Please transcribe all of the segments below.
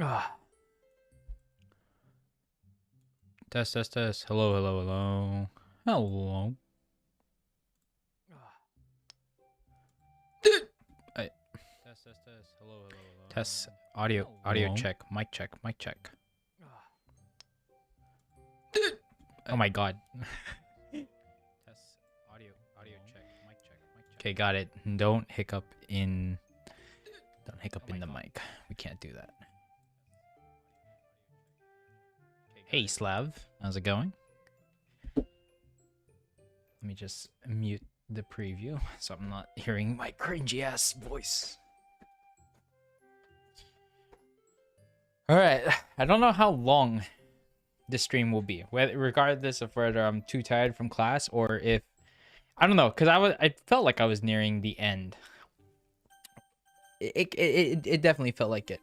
Ah. Test, test, test. Hello, hello, hello. Hello. I, test, test, test. Hello, hello, hello. Test. Audio, audio check. Mic check, mic check. Oh my god. Test. Audio, audio check. Mic check, mic check. Okay, got it. Don't hiccup in the mic. We can't do that. Hey Slav, how's it going? Let me just mute the preview so I'm not hearing my cringy ass voice. Alright, I don't know how long this stream will be, regardless of whether I'm too tired from class or if I don't know, because I felt like I was nearing the end. It definitely felt like it.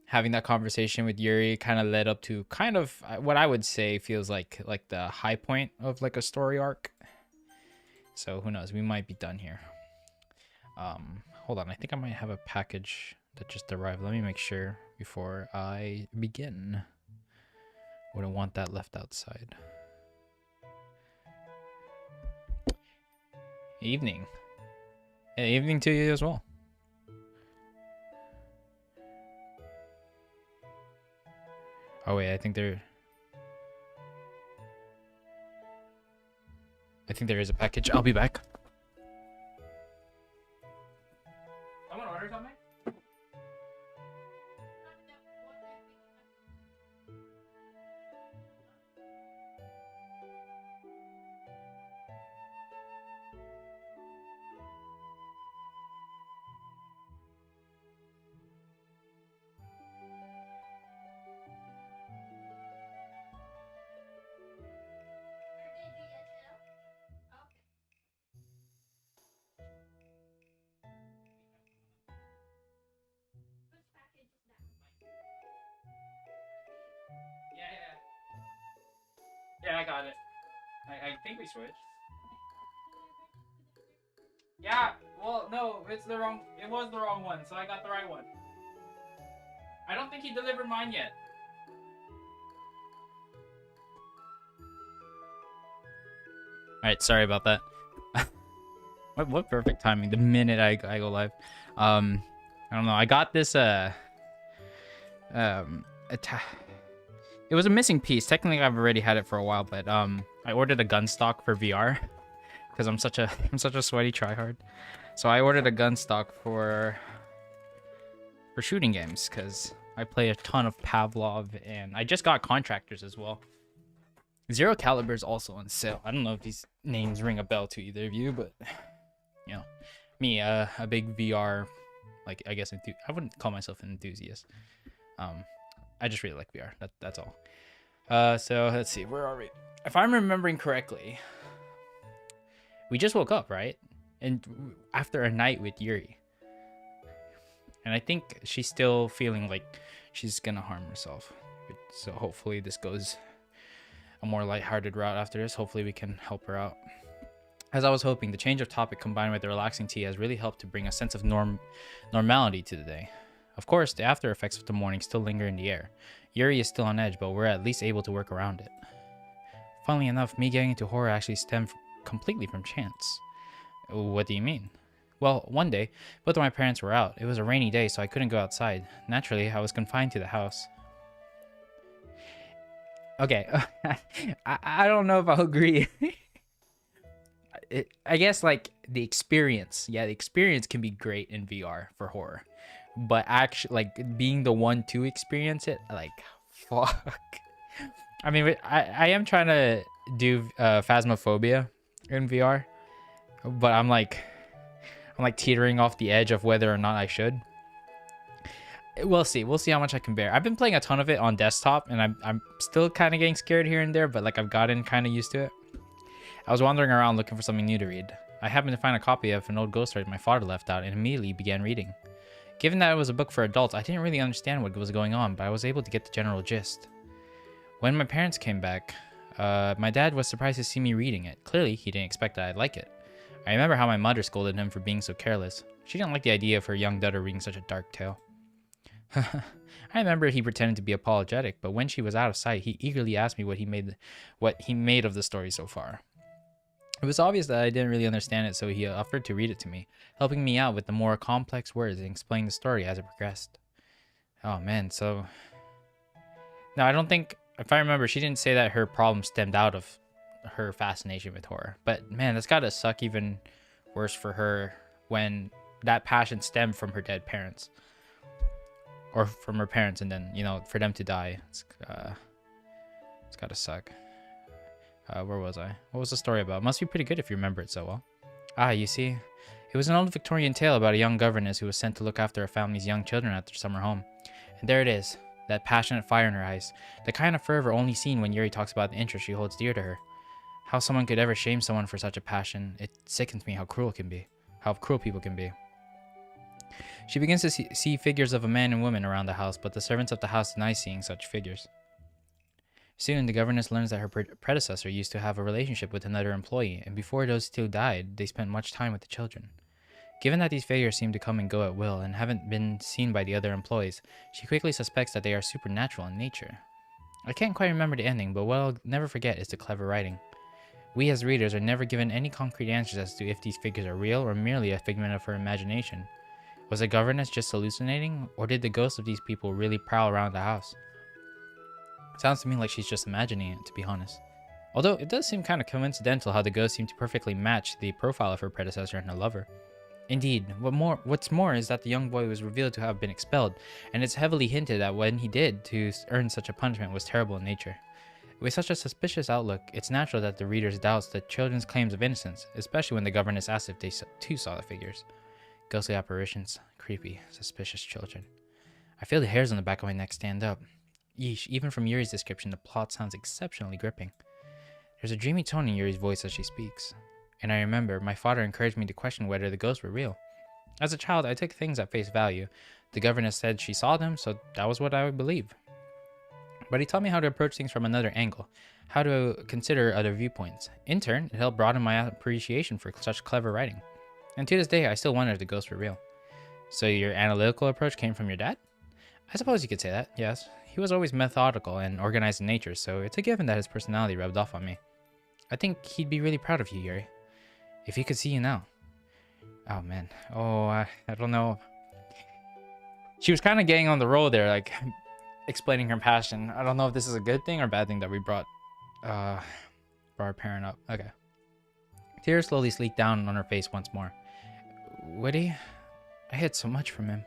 Having that conversation with Yuri kind of led up to kind of what I would say feels like the high point of like a story arc. So who knows? We might be done here. Hold on. I think I might have a package that just arrived. Let me make sure before I begin. Wouldn't want that left outside. Evening. Hey, evening to you as well. Oh wait, I think there is a package. I'll be back. Someone order something? Yeah, I got it. I think we switched. Yeah, well, no, it was the wrong one, so I got the right one. I don't think he delivered mine yet. Alright, sorry about that. What perfect timing, the minute I go live. I don't know, I got this, it was a missing piece. Technically, I've already had it for a while, but I ordered a gun stock for VR because I'm such a sweaty tryhard. So I ordered a gun stock for shooting games because I play a ton of Pavlov, and I just got Contractors as well. Zero Caliber is also on sale. I don't know if these names ring a bell to either of you, but you know, me, a big VR, like I guess I wouldn't call myself an enthusiast. I just really like VR. That's all. So let's see. Where are we? If I'm remembering correctly, we just woke up, right? And after a night with Yuri. And I think she's still feeling like she's gonna harm herself. So hopefully this goes a more lighthearted route after this. Hopefully we can help her out. As I was hoping, the change of topic combined with the relaxing tea has really helped to bring a sense of normality to the day. Of course, the after effects of the morning still linger in the air. Yuri is still on edge, but we're at least able to work around it. Funnily enough, me getting into horror actually stemmed completely from chance. What do you mean? Well, one day, both of my parents were out. It was a rainy day, so I couldn't go outside. Naturally, I was confined to the house. Okay, I don't know if I'll agree. I guess, like, the experience. Yeah, the experience can be great in VR for horror. But actually, like, being the one to experience it, like, fuck. I mean, I am trying to do Phasmophobia in VR, but I'm like teetering off the edge of whether or not I should. We'll see how much I can bear. I've been playing a ton of it on desktop, and I'm still kind of getting scared here and there, but like I've gotten kind of used to it. I was wandering around looking for something new to read. I happened to find a copy of an old ghost story my father left out and immediately began reading. Given that it was a book for adults, I didn't really understand what was going on, but I was able to get the general gist. When my parents came back, my dad was surprised to see me reading it. Clearly, he didn't expect that I'd like it. I remember how my mother scolded him for being so careless. She didn't like the idea of her young daughter reading such a dark tale. I remember he pretended to be apologetic, but when she was out of sight, he eagerly asked me what he made of the story so far. It was obvious that I didn't really understand it, so he offered to read it to me, helping me out with the more complex words and explaining the story as it progressed. Oh man, so... No, I don't think... If I remember, she didn't say that her problem stemmed out of her fascination with horror. But man, that's gotta suck even worse for her when that passion stemmed from her dead parents. Or from her parents, and then, you know, for them to die. It's gotta suck. Where was I? What was the story about? Must be pretty good if you remember it so well. Ah, you see, it was an old Victorian tale about a young governess who was sent to look after a family's young children at their summer home. And there it is, that passionate fire in her eyes, the kind of fervor only seen when Yuri talks about the interest she holds dear to her. How someone could ever shame someone for such a passion, it sickens me how cruel people can be. She begins to see figures of a man and woman around the house, but the servants of the house deny seeing such figures. Soon, the governess learns that her predecessor used to have a relationship with another employee, and before those two died, they spent much time with the children. Given that these figures seem to come and go at will and haven't been seen by the other employees, she quickly suspects that they are supernatural in nature. I can't quite remember the ending, but what I'll never forget is the clever writing. We as readers are never given any concrete answers as to if these figures are real or merely a figment of her imagination. Was the governess just hallucinating, or did the ghosts of these people really prowl around the house? It sounds to me like she's just imagining it, to be honest. Although it does seem kind of coincidental how the ghosts seem to perfectly match the profile of her predecessor and her lover. Indeed, what's more is that the young boy was revealed to have been expelled, and it's heavily hinted that what he did to earn such a punishment was terrible in nature. With such a suspicious outlook, it's natural that the readers doubts the children's claims of innocence, especially when the governess asks if they too saw the figures. Ghostly apparitions, creepy, suspicious children. I feel the hairs on the back of my neck stand up. Yeesh, even from Yuri's description, the plot sounds exceptionally gripping. There's a dreamy tone in Yuri's voice as she speaks. And I remember, my father encouraged me to question whether the ghosts were real. As a child, I took things at face value. The governess said she saw them, so that was what I would believe. But he taught me how to approach things from another angle, how to consider other viewpoints. In turn, it helped broaden my appreciation for such clever writing. And to this day, I still wonder if the ghosts were real. So your analytical approach came from your dad? I suppose you could say that, yes. He was always methodical and organized in nature, so it's a given that his personality rubbed off on me. I think he'd be really proud of you, Yuri. If he could see you now. Oh, man. Oh, I don't know. She was kind of getting on the roll there, like, explaining her passion. I don't know if this is a good thing or bad thing that we brought our parent up. Okay. Tears slowly leaked down on her face once more. Woody? I hid so much from him.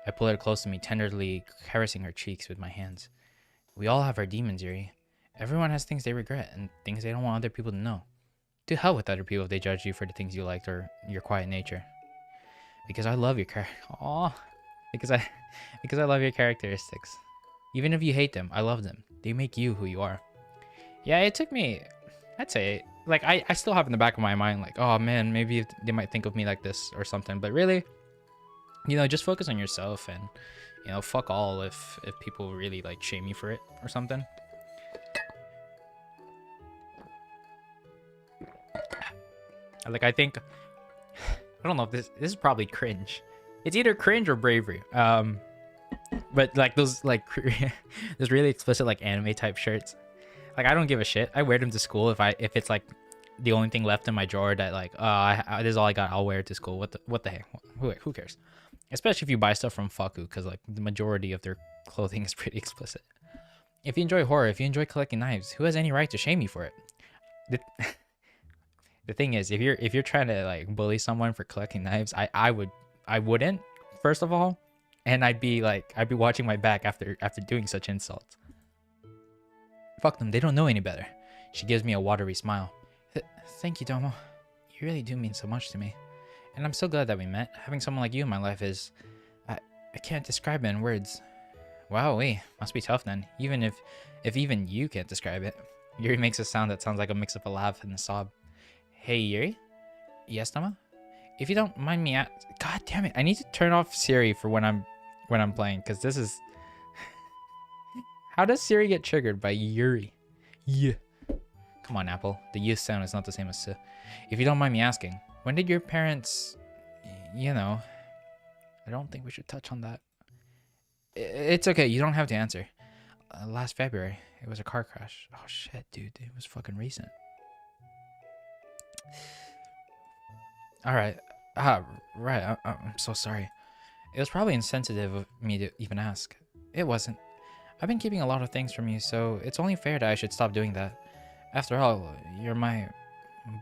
I pulled her close to me, tenderly caressing her cheeks with my hands. We all have our demons, Yuri. Everyone has things they regret and things they don't want other people to know. To hell with other people if they judge you for the things you liked or your quiet nature. Because I love your because I love your characteristics. Even if you hate them, I love them. They make you who you are. Yeah, it took me, I'd say, like, I still have in the back of my mind, like, oh man, maybe they might think of me like this or something. But really, you know, just focus on yourself and, you know, fuck all if people really, like, shame you for it or something. Like, I think, I don't know if this is probably cringe. It's either cringe or bravery. But like those like those really explicit like anime type shirts, like I don't give a shit. I wear them to school if it's like the only thing left in my drawer that like this is all I got. I'll wear it to school. What the heck? Who cares? Especially if you buy stuff from Faku, because like the majority of their clothing is pretty explicit. If you enjoy horror, if you enjoy collecting knives, who has any right to shame you for it? The thing is, if you're trying to like bully someone for collecting knives, I wouldn't, first of all, and I'd be watching my back after doing such insults. Fuck them, they don't know any better. She gives me a watery smile. Thank you, Domo. You really do mean so much to me. And I'm so glad that we met. Having someone like you in my life is... I can't describe it in words. Wow, must be tough then. Even if even you can't describe it. Yuri makes a sound that sounds like a mix of a laugh and a sob. Hey, Yuri? Yes, Domo? If you don't mind me God damn it, I need to turn off Siri for when I'm playing, because this is... How does Siri get triggered by Yuri? Yeah. Come on, Apple. The U sound is not the same as S. If you don't mind me asking, when did your parents... You know... I don't think we should touch on that. It's okay. You don't have to answer. Last February, it was a car crash. Oh shit, dude. It was fucking recent. All right. Right. I'm so sorry. It was probably insensitive of me to even ask. It wasn't. I've been keeping a lot of things from you, so it's only fair that I should stop doing that. After all, you're my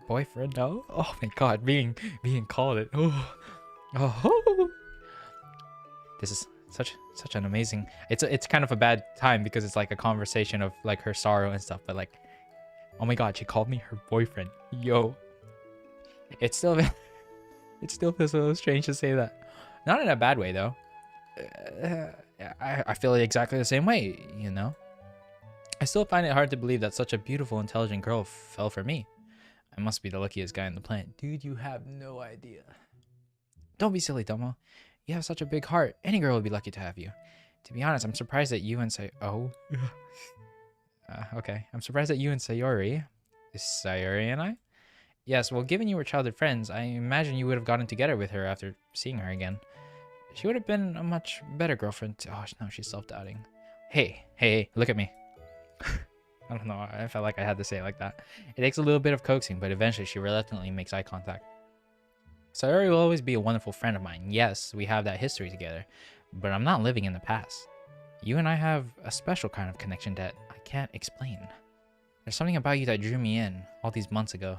boyfriend now. Oh my god, being called it. Oh. This is such an amazing. It's kind of a bad time because it's like a conversation of like her sorrow and stuff, but like, oh my god, she called me her boyfriend. Yo. It still feels a little strange to say that. Not in a bad way though. I feel exactly the same way, you know? I still find it hard to believe that such a beautiful, intelligent girl fell for me. I must be the luckiest guy on the planet. Dude, you have no idea. Don't be silly, Domo. You have such a big heart. Any girl would be lucky to have you. To be honest, I'm surprised that you and okay. I'm surprised that you and Sayori... Is Sayori and I? Yes, well, given you were childhood friends, I imagine you would have gotten together with her after seeing her again. She would have been a much better girlfriend. Oh, no, she's self-doubting. Hey, look at me. I don't know, I felt like I had to say it like that. It takes a little bit of coaxing, but eventually she reluctantly makes eye contact. Sayori will always be a wonderful friend of mine. Yes, we have that history together, but I'm not living in the past. You and I have a special kind of connection that I can't explain. There's something about you that drew me in all these months ago.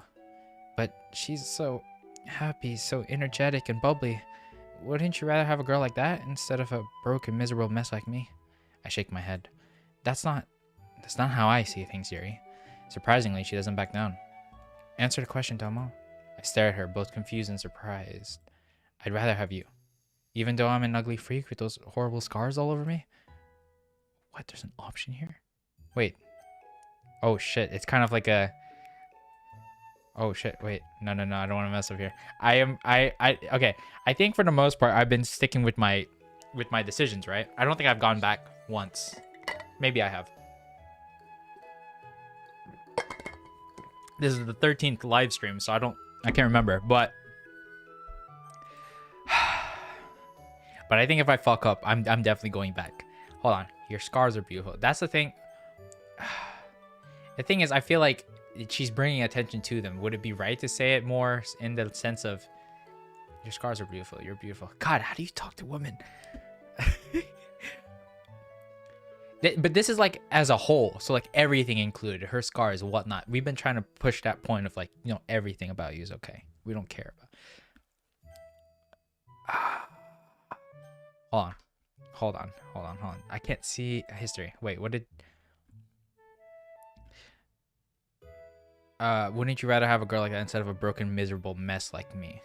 But she's so happy, so energetic and bubbly. Wouldn't you rather have a girl like that instead of a broken, miserable mess like me? I shake my head. That's not how I see things, Yuri. Surprisingly, she doesn't back down. Answer the question, Domo. I stare at her, both confused and surprised. I'd rather have you. Even though I'm an ugly freak with those horrible scars all over me? What, there's an option here? Wait. Oh shit, it's kind of like a... Oh shit, wait. No, I don't want to mess up here. Okay. I think for the most part, I've been sticking with my decisions, right? I don't think I've gone back once. Maybe I have. This is the 13th live stream, so I can't remember, but I think if I fuck up, I'm definitely going back. Hold on. Your scars are beautiful. That's the thing. The thing is, I feel like she's bringing attention to them. Would it be right to say it more in the sense of your scars are beautiful, you're beautiful? God, how do you talk to women? But this is like as a whole, so like everything included, her scars, whatnot. We've been trying to push that point of like, you know, everything about you is okay. We don't care about. Hold on. I can't see history. Wait, what did? Wouldn't you rather have a girl like that instead of a broken, miserable mess like me?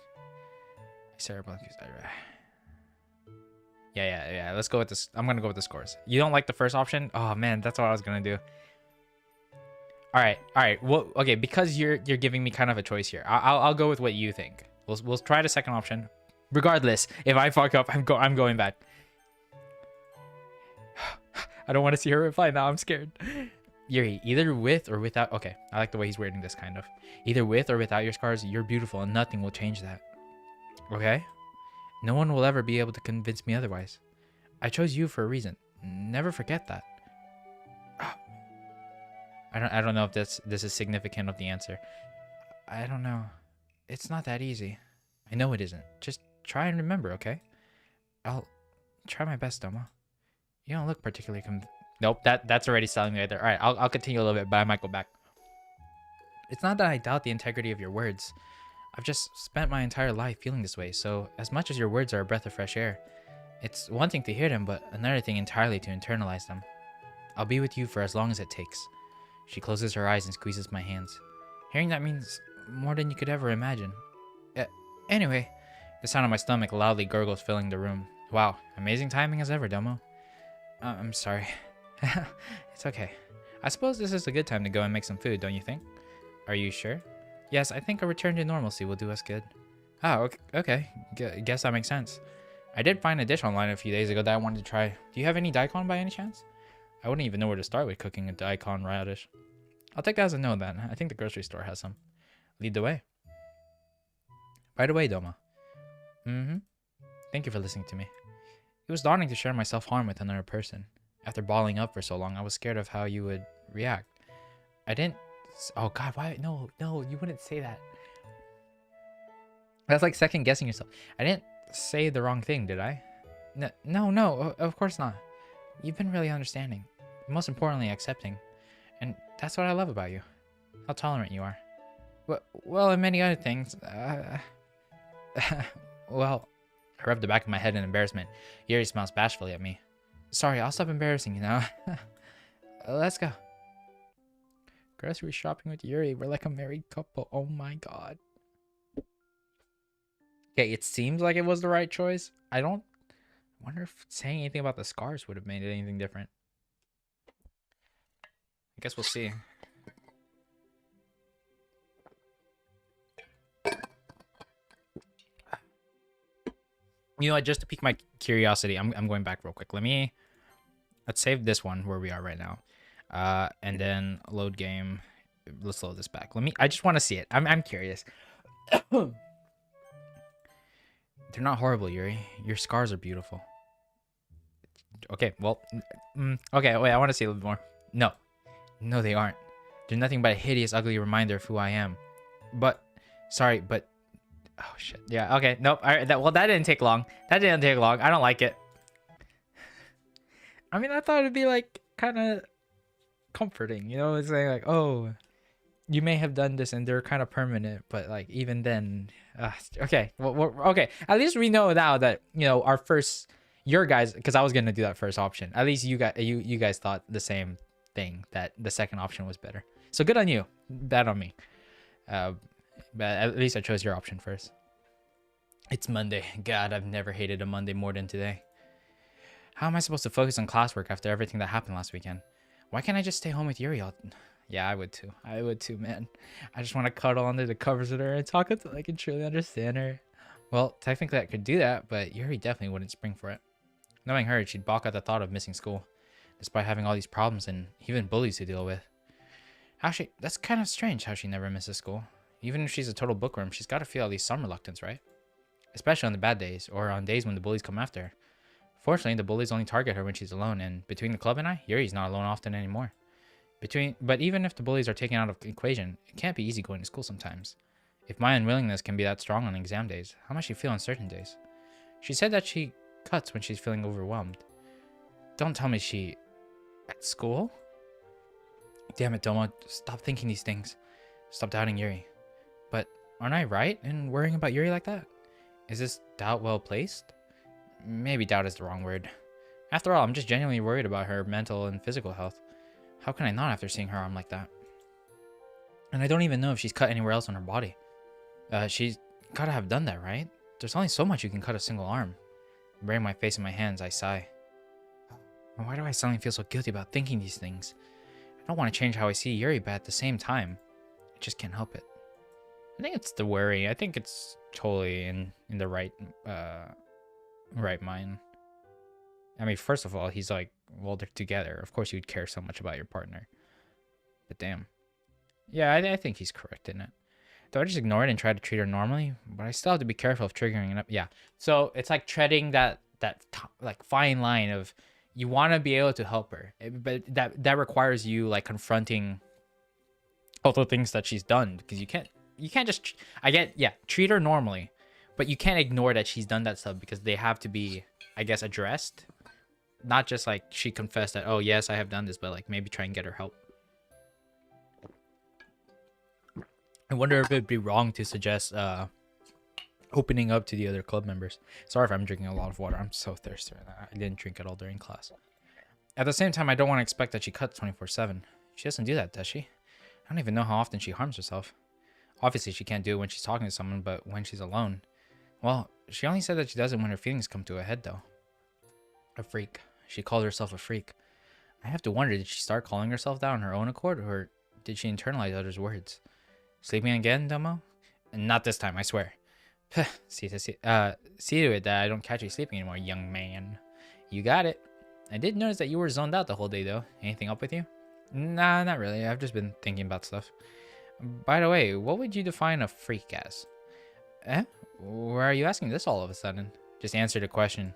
Yeah. Let's go with this. I'm gonna go with the scores. You don't like the first option? Oh man, that's what I was gonna do. All right. Well, okay, because you're giving me kind of a choice here. I'll go with what you think. We'll try the second option. Regardless, if I fuck up, I'm going back. I don't want to see her reply now. I'm scared. Yuri, either with or without. Okay, I like the way he's wording this kind of. Either with or without your scars, you're beautiful, and nothing will change that. Okay. No one will ever be able to convince me otherwise. I chose you for a reason. Never forget that. I don't know if this is significant of the answer. I don't know. It's not that easy. I know it isn't. Just try and remember, okay? I'll try my best, Domo. You don't look particularly Nope, that's already selling me right there. All right, I'll continue a little bit, but I might go back. It's not that I doubt the integrity of your words. I've just spent my entire life feeling this way, so as much as your words are a breath of fresh air, it's one thing to hear them, but another thing entirely to internalize them. I'll be with you for as long as it takes. She closes her eyes and squeezes my hands. Hearing that means more than you could ever imagine. Anyway, the sound of my stomach loudly gurgles, filling the room. Wow, amazing timing as ever, Domo. I'm sorry. It's okay. I suppose this is a good time to go and make some food, don't you think? Are you sure? Yes, I think a return to normalcy will do us good. Oh, okay. Guess that makes sense. I did find a dish online a few days ago that I wanted to try. Do you have any daikon by any chance? I wouldn't even know where to start with cooking a daikon radish. I'll take that as a no then. I think the grocery store has some. Lead the way. By the way, Doma. Thank you for listening to me. It was daunting to share my self-harm with another person. After balling up for so long, I was scared of how you would react. I didn't... Oh god, why? No, you wouldn't say that. That's like second-guessing yourself. I didn't say the wrong thing, did I? No, of course not. You've been really understanding. Most importantly, accepting. And that's what I love about you. How tolerant you are. Well, and many other things. Well, I rubbed the back of my head in embarrassment. Yuri smiles bashfully at me. Sorry, I'll stop embarrassing you now. Let's go. Grocery shopping with Yuri. We're like a married couple. Oh my god. Okay, it seems like it was the right choice. I wonder if saying anything about the scars would have made it anything different. I guess we'll see. You know what, just to pique my curiosity, I'm going back real quick. Let's save this one where we are right now. And then load game. Let's load this back. I just want to see it. I'm curious. They're not horrible, Yuri. Your scars are beautiful. Okay, well, okay, wait, I want to see a little bit more. No, they aren't. They're nothing but a hideous, ugly reminder of who I am. Sorry, but oh shit. Yeah, okay. Nope. All right, that didn't take long. I don't like it. I mean, I thought it'd be like kind of comforting, you know? It's like, oh, you may have done this and they're kind of permanent, but like even then, okay. Well, okay. At least we know now that, you know, your guys, because I was gonna do that first option. At least you guys thought the same thing, that the second option was better. So good on you. Bad on me. But at least I chose your option first. It's Monday. God, I've never hated a Monday more than today. How am I supposed to focus on classwork after everything that happened last weekend? Why can't I just stay home with Yuri? Yeah, I would too, man. I just want to cuddle under the covers with her and talk until I can truly understand her. Well, technically I could do that, but Yuri definitely wouldn't spring for it. Knowing her, she'd balk at the thought of missing school, despite having all these problems and even bullies to deal with. That's kind of strange how she never misses school. Even if she's a total bookworm, she's got to feel at least some reluctance, right? Especially on the bad days, or on days when the bullies come after her. Fortunately, the bullies only target her when she's alone, and between the club and I, Yuri's not alone often anymore. But even if the bullies are taken out of the equation, it can't be easy going to school sometimes. If my unwillingness can be that strong on exam days, how might she feel on certain days? She said that she cuts when she's feeling overwhelmed. Don't tell me she... at school? Damn it, Domo. Stop thinking these things. Stop doubting Yuri. But aren't I right in worrying about Yuri like that? Is this doubt well placed? Maybe doubt is the wrong word. After all, I'm just genuinely worried about her mental and physical health. How can I not after seeing her arm like that? And I don't even know if she's cut anywhere else on her body. She's gotta have done that, right? There's only so much you can cut a single arm. Burying my face in my hands, I sigh. Why do I suddenly feel so guilty about thinking these things? I don't want to change how I see Yuri, but at the same time, I just can't help it. I think it's the worry. I think it's totally in the right mind. I mean, first of all, he's like, well, they're together. Of course you'd care so much about your partner. But damn. Yeah, I think he's correct in it. Do I just ignore it and try to treat her normally? But I still have to be careful of triggering it up. Yeah. So it's like treading that like fine line of you want to be able to help her, but that requires you like confronting all the things that she's done, because you can't just, treat her normally, but you can't ignore that she's done that stuff, because they have to be, I guess, addressed. Not just like she confessed that, oh yes, I have done this, but like maybe try and get her help. I wonder if it'd be wrong to suggest opening up to the other club members. Sorry if I'm drinking a lot of water. I'm so thirsty right now. I didn't drink at all during class. At the same time, I don't want to expect that she cuts 24/7. She doesn't do that, does she? I don't even know how often she harms herself. Obviously, she can't do it when she's talking to someone, but when she's alone... Well, she only said that she does it when her feelings come to a head, though. A freak. She called herself a freak. I have to wonder, did she start calling herself that on her own accord, or did she internalize others' words? Sleeping again, Domo? And not this time, I swear. See to it that I don't catch you sleeping anymore, young man. You got it. I did notice that you were zoned out the whole day, though. Anything up with you? Nah, not really. I've just been thinking about stuff. By the way, what would you define a freak as? Why are you asking this all of a sudden? Just answer the question.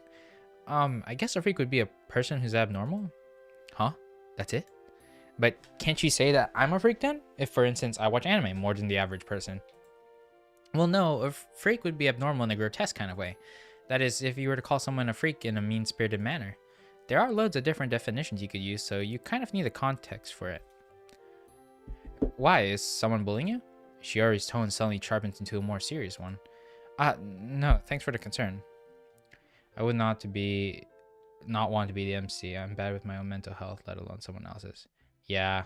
I guess a freak would be a person who's abnormal. Huh? That's it? But can't you say that I'm a freak then? If, for instance, I watch anime more than the average person. Well, no, a freak would be abnormal in a grotesque kind of way. That is, if you were to call someone a freak in a mean-spirited manner. There are loads of different definitions you could use, so you kind of need a context for it. Why? Is someone bullying you? Shiori's tone suddenly sharpens into a more serious one. No, thanks for the concern. I would not want to be the MC. I'm bad with my own mental health, let alone someone else's. Yeah.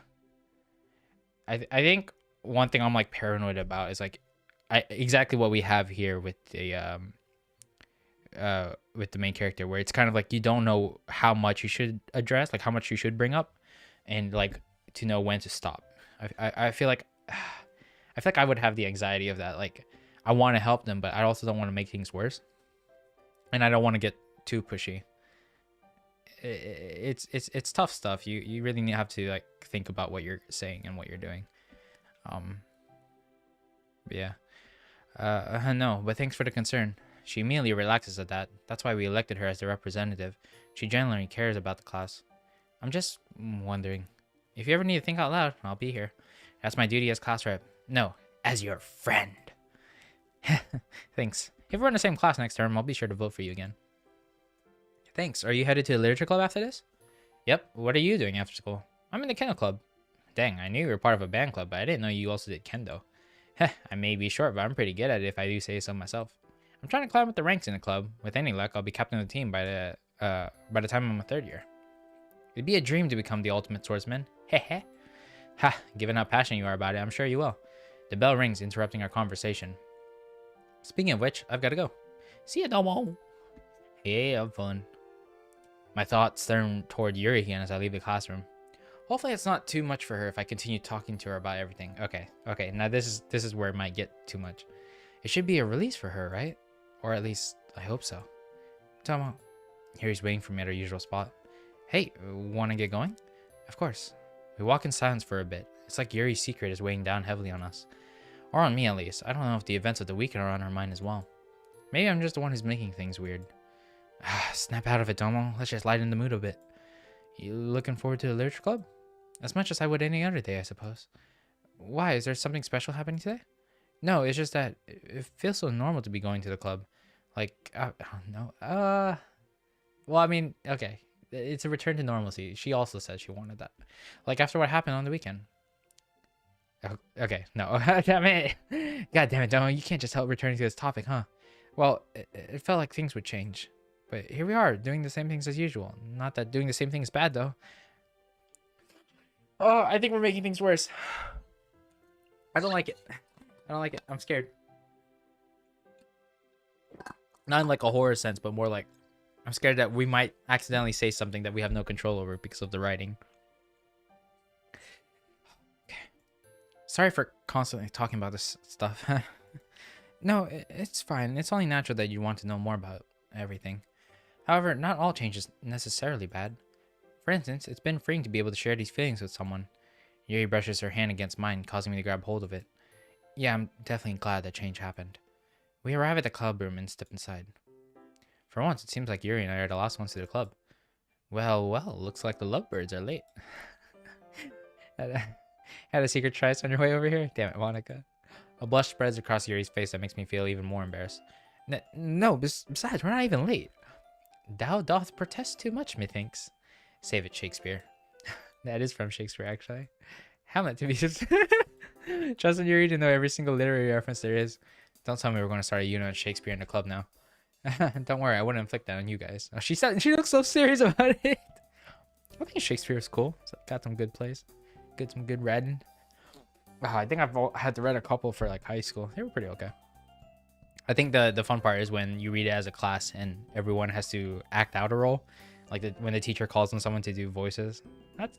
I think one thing I'm like paranoid about is like exactly what we have here with the main character, where it's kind of like you don't know how much you should address, like how much you should bring up, and like to know when to stop. I feel like I would have the anxiety of that. Like I want to help them, but I also don't want to make things worse, and I don't want to get too pushy. It's tough stuff. You really have to like think about what you're saying and what you're doing. Yeah. No, but thanks for the concern. She immediately relaxes at that. That's why we elected her as the representative. She genuinely cares about the class. I'm just wondering. If you ever need to think out loud, I'll be here. That's my duty as class rep. No, as your friend. Thanks. If we're in the same class next term, I'll be sure to vote for you again. Thanks. Are you headed to the literature club after this? Yep. What are you doing after school? I'm in the kendo club. Dang, I knew you were part of a band club, but I didn't know you also did kendo. Heh, I may be short, but I'm pretty good at it if I do say so myself. I'm trying to climb up the ranks in the club. With any luck, I'll be captain of the team by the time I'm a third year. It'd be a dream to become the ultimate swordsman. Heh. Ha, given how passionate you are about it, I'm sure you will. The bell rings, interrupting our conversation. Speaking of which, I've got to go. See ya, Domo. Hey, have fun. My thoughts turn toward Yuri again as I leave the classroom. Hopefully it's not too much for her if I continue talking to her about everything. Okay, now this is where it might get too much. It should be a release for her, right? Or at least, I hope so. Tomo. Yuri's waiting for me at our usual spot. Hey, wanna get going? Of course. We walk in silence for a bit. It's like Yuri's secret is weighing down heavily on us. Or on me, at least. I don't know if the events of the weekend are on her mind as well. Maybe I'm just the one who's making things weird. Snap out of it, Domo. Let's just lighten the mood a bit. You looking forward to the literature club? As much as I would any other day, I suppose. Why? Is there something special happening today? No, it's just that it feels so normal to be going to the club. Like, I don't know. Well, I mean, okay. It's a return to normalcy. She also said she wanted that. Like, after what happened on the weekend. Okay, no. Damn it. God damn it, Domo. You can't just help returning to this topic, huh? Well, it felt like things would change. But here we are, doing the same things as usual. Not that doing the same thing is bad, though. Oh, I think we're making things worse. I don't like it. I'm scared. Not in like a horror sense, but more like I'm scared that we might accidentally say something that we have no control over because of the writing. Okay. Sorry for constantly talking about this stuff. No, it's fine. It's only natural that you want to know more about everything. However, not all change is necessarily bad. For instance, it's been freeing to be able to share these feelings with someone. Yuri brushes her hand against mine, causing me to grab hold of it. Yeah, I'm definitely glad that change happened. We arrive at the club room and step inside. For once, it seems like Yuri and I are the last ones to the club. Well, looks like the lovebirds are late. Had a secret tryst on your way over here? Damn it, Monica. A blush spreads across Yuri's face that makes me feel even more embarrassed. No, besides, we're not even late. Thou doth protest too much, methinks. Save it, Shakespeare. That is from Shakespeare, actually. Hamlet, to be Trust in Yuri to know every single literary reference there is. Don't tell me we're going to start a unit on Shakespeare in the club now. Don't worry, I wouldn't inflict that on you guys. Oh, she looks so serious about it. I think Shakespeare is cool. It's got some good plays. Some good reading. Oh, I think I've had to read a couple for like high school. They were pretty okay. I think the fun part is when you read it as a class and everyone has to act out a role. Like when the teacher calls on someone to do voices.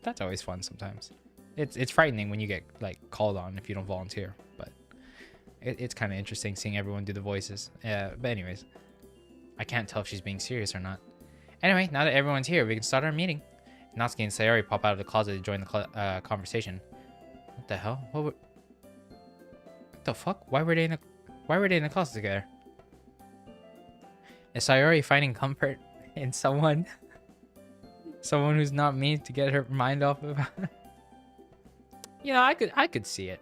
That's always fun sometimes. It's frightening when you get like called on if you don't volunteer. But it's kind of interesting seeing everyone do the voices. Yeah, but anyways. I can't tell if she's being serious or not. Anyway, now that everyone's here, we can start our meeting. Natsuki and Sayori pop out of the closet to join the conversation. What the hell? What the fuck? Why were they in the closet together? Is Sayori finding comfort in someone who's not me to get her mind off of. You know, I could see it.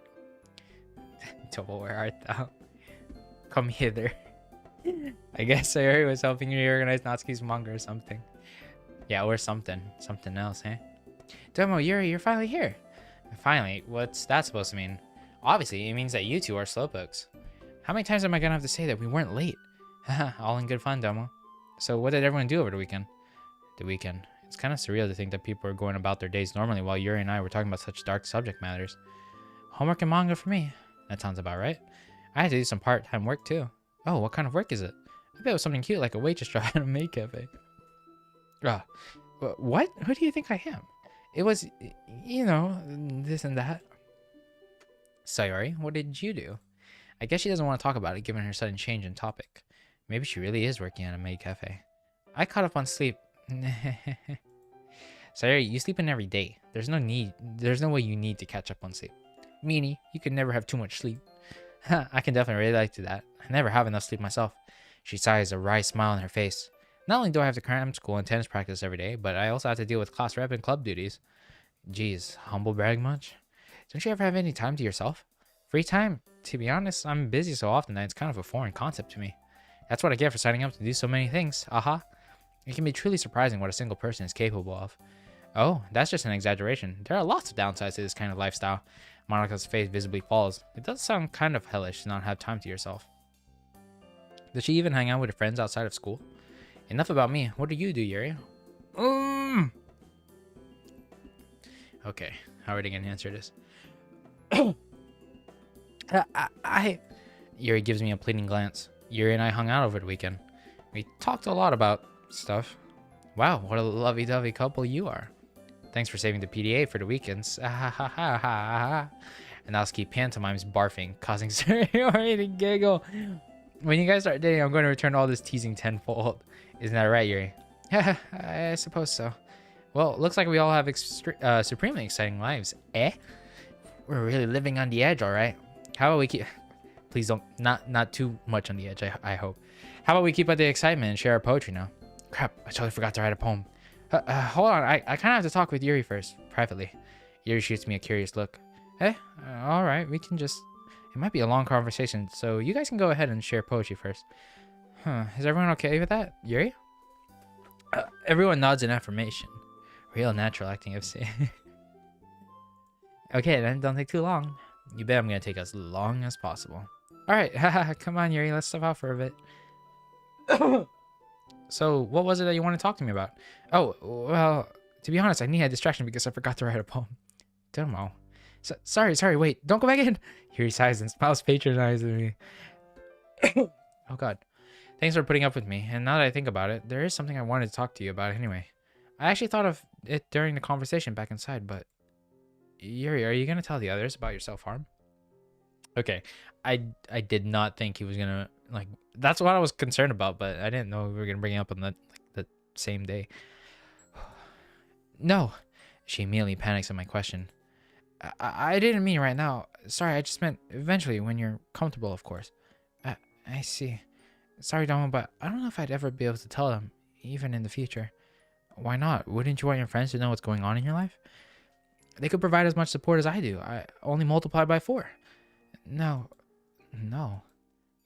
Tomo, where art thou? Come hither. I guess Yuri was helping you organize Natsuki's manga or something. Yeah, or something else, eh? Domo, Yuri, you're finally here. Finally, what's that supposed to mean? Obviously, it means that you two are slowpokes. How many times am I gonna have to say that we weren't late? All in good fun, Domo. So what did everyone do over the weekend? The weekend. It's kind of surreal to think that people are going about their days normally while Yuri and I were talking about such dark subject matters. Homework and manga for me. That sounds about right. I had to do some part-time work too. Oh, what kind of work is it? I bet it was something cute like a waitress job at a maid cafe. What? Who do you think I am? It was, you know, this and that. Sayori, what did you do? I guess she doesn't want to talk about it given her sudden change in topic. Maybe she really is working at a maid cafe. I caught up on sleep. Sayori, you sleep in every day. There's no way you need to catch up on sleep. Meanie, you can never have too much sleep. I can definitely relate to that. I never have enough sleep myself. She sighs, a wry smile on her face. Not only do I have to cram school and tennis practice every day, but I also have to deal with class rep and club duties. Geez, humble brag much? Don't you ever have any time to yourself? Free time? To be honest, I'm busy so often that it's kind of a foreign concept to me. That's what I get for signing up to do so many things. Aha. It can be truly surprising what a single person is capable of. Oh, that's just an exaggeration. There are lots of downsides to this kind of lifestyle. Monika's face visibly falls. It does sound kind of hellish to not have time to yourself. Does she even hang out with her friends outside of school? Enough about me. What do you do, Yuri? Okay, how are they gonna answer this? Yuri gives me a pleading glance. Yuri and I hung out over the weekend. We talked a lot about stuff. Wow, what a lovey-dovey couple you are. Thanks for saving the PDA for the weekends. And Natsuki pantomimes barfing, causing Sayori to giggle. When you guys start dating, I'm going to return all this teasing tenfold. Isn't that right, Yuri? I suppose so. Well, looks like we all have supremely exciting lives, eh? We're really living on the edge, all right? How about we keep... Please don't... Not too much on the edge, I hope. How about we keep up the excitement and share our poetry now? Crap, I totally forgot to write a poem. Hold on, I kind of have to talk with Yuri first, privately. Yuri shoots me a curious look. Alright, we can just... It might be a long conversation, so you guys can go ahead and share poetry first. Is everyone okay with that? Yuri? Everyone nods in affirmation. Real natural acting, I've seen. Okay, then don't take too long. You bet I'm gonna take as long as possible. Alright, come on, Yuri, let's step out for a bit. So, what was it that you want to talk to me about? Oh, well, to be honest, I need a distraction because I forgot to write a poem. Domo. Sorry, wait, don't go back in. Yuri sighs and smiles patronizingly. Oh god. Thanks for putting up with me, and now that I think about it, there is something I wanted to talk to you about anyway. I actually thought of it during the conversation back inside, but... Yuri, are you going to tell the others about your self-harm? Okay, I did not think he was going to, like... That's what I was concerned about, but I didn't know we were going to bring it up on the same day. No. She immediately panics at my question. I didn't mean right now. Sorry, I just meant eventually when you're comfortable, of course. I see. Sorry, Domo, but I don't know if I'd ever be able to tell them, even in the future. Why not? Wouldn't you want your friends to know what's going on in your life? They could provide as much support as I do. I only multiplied by 4. No.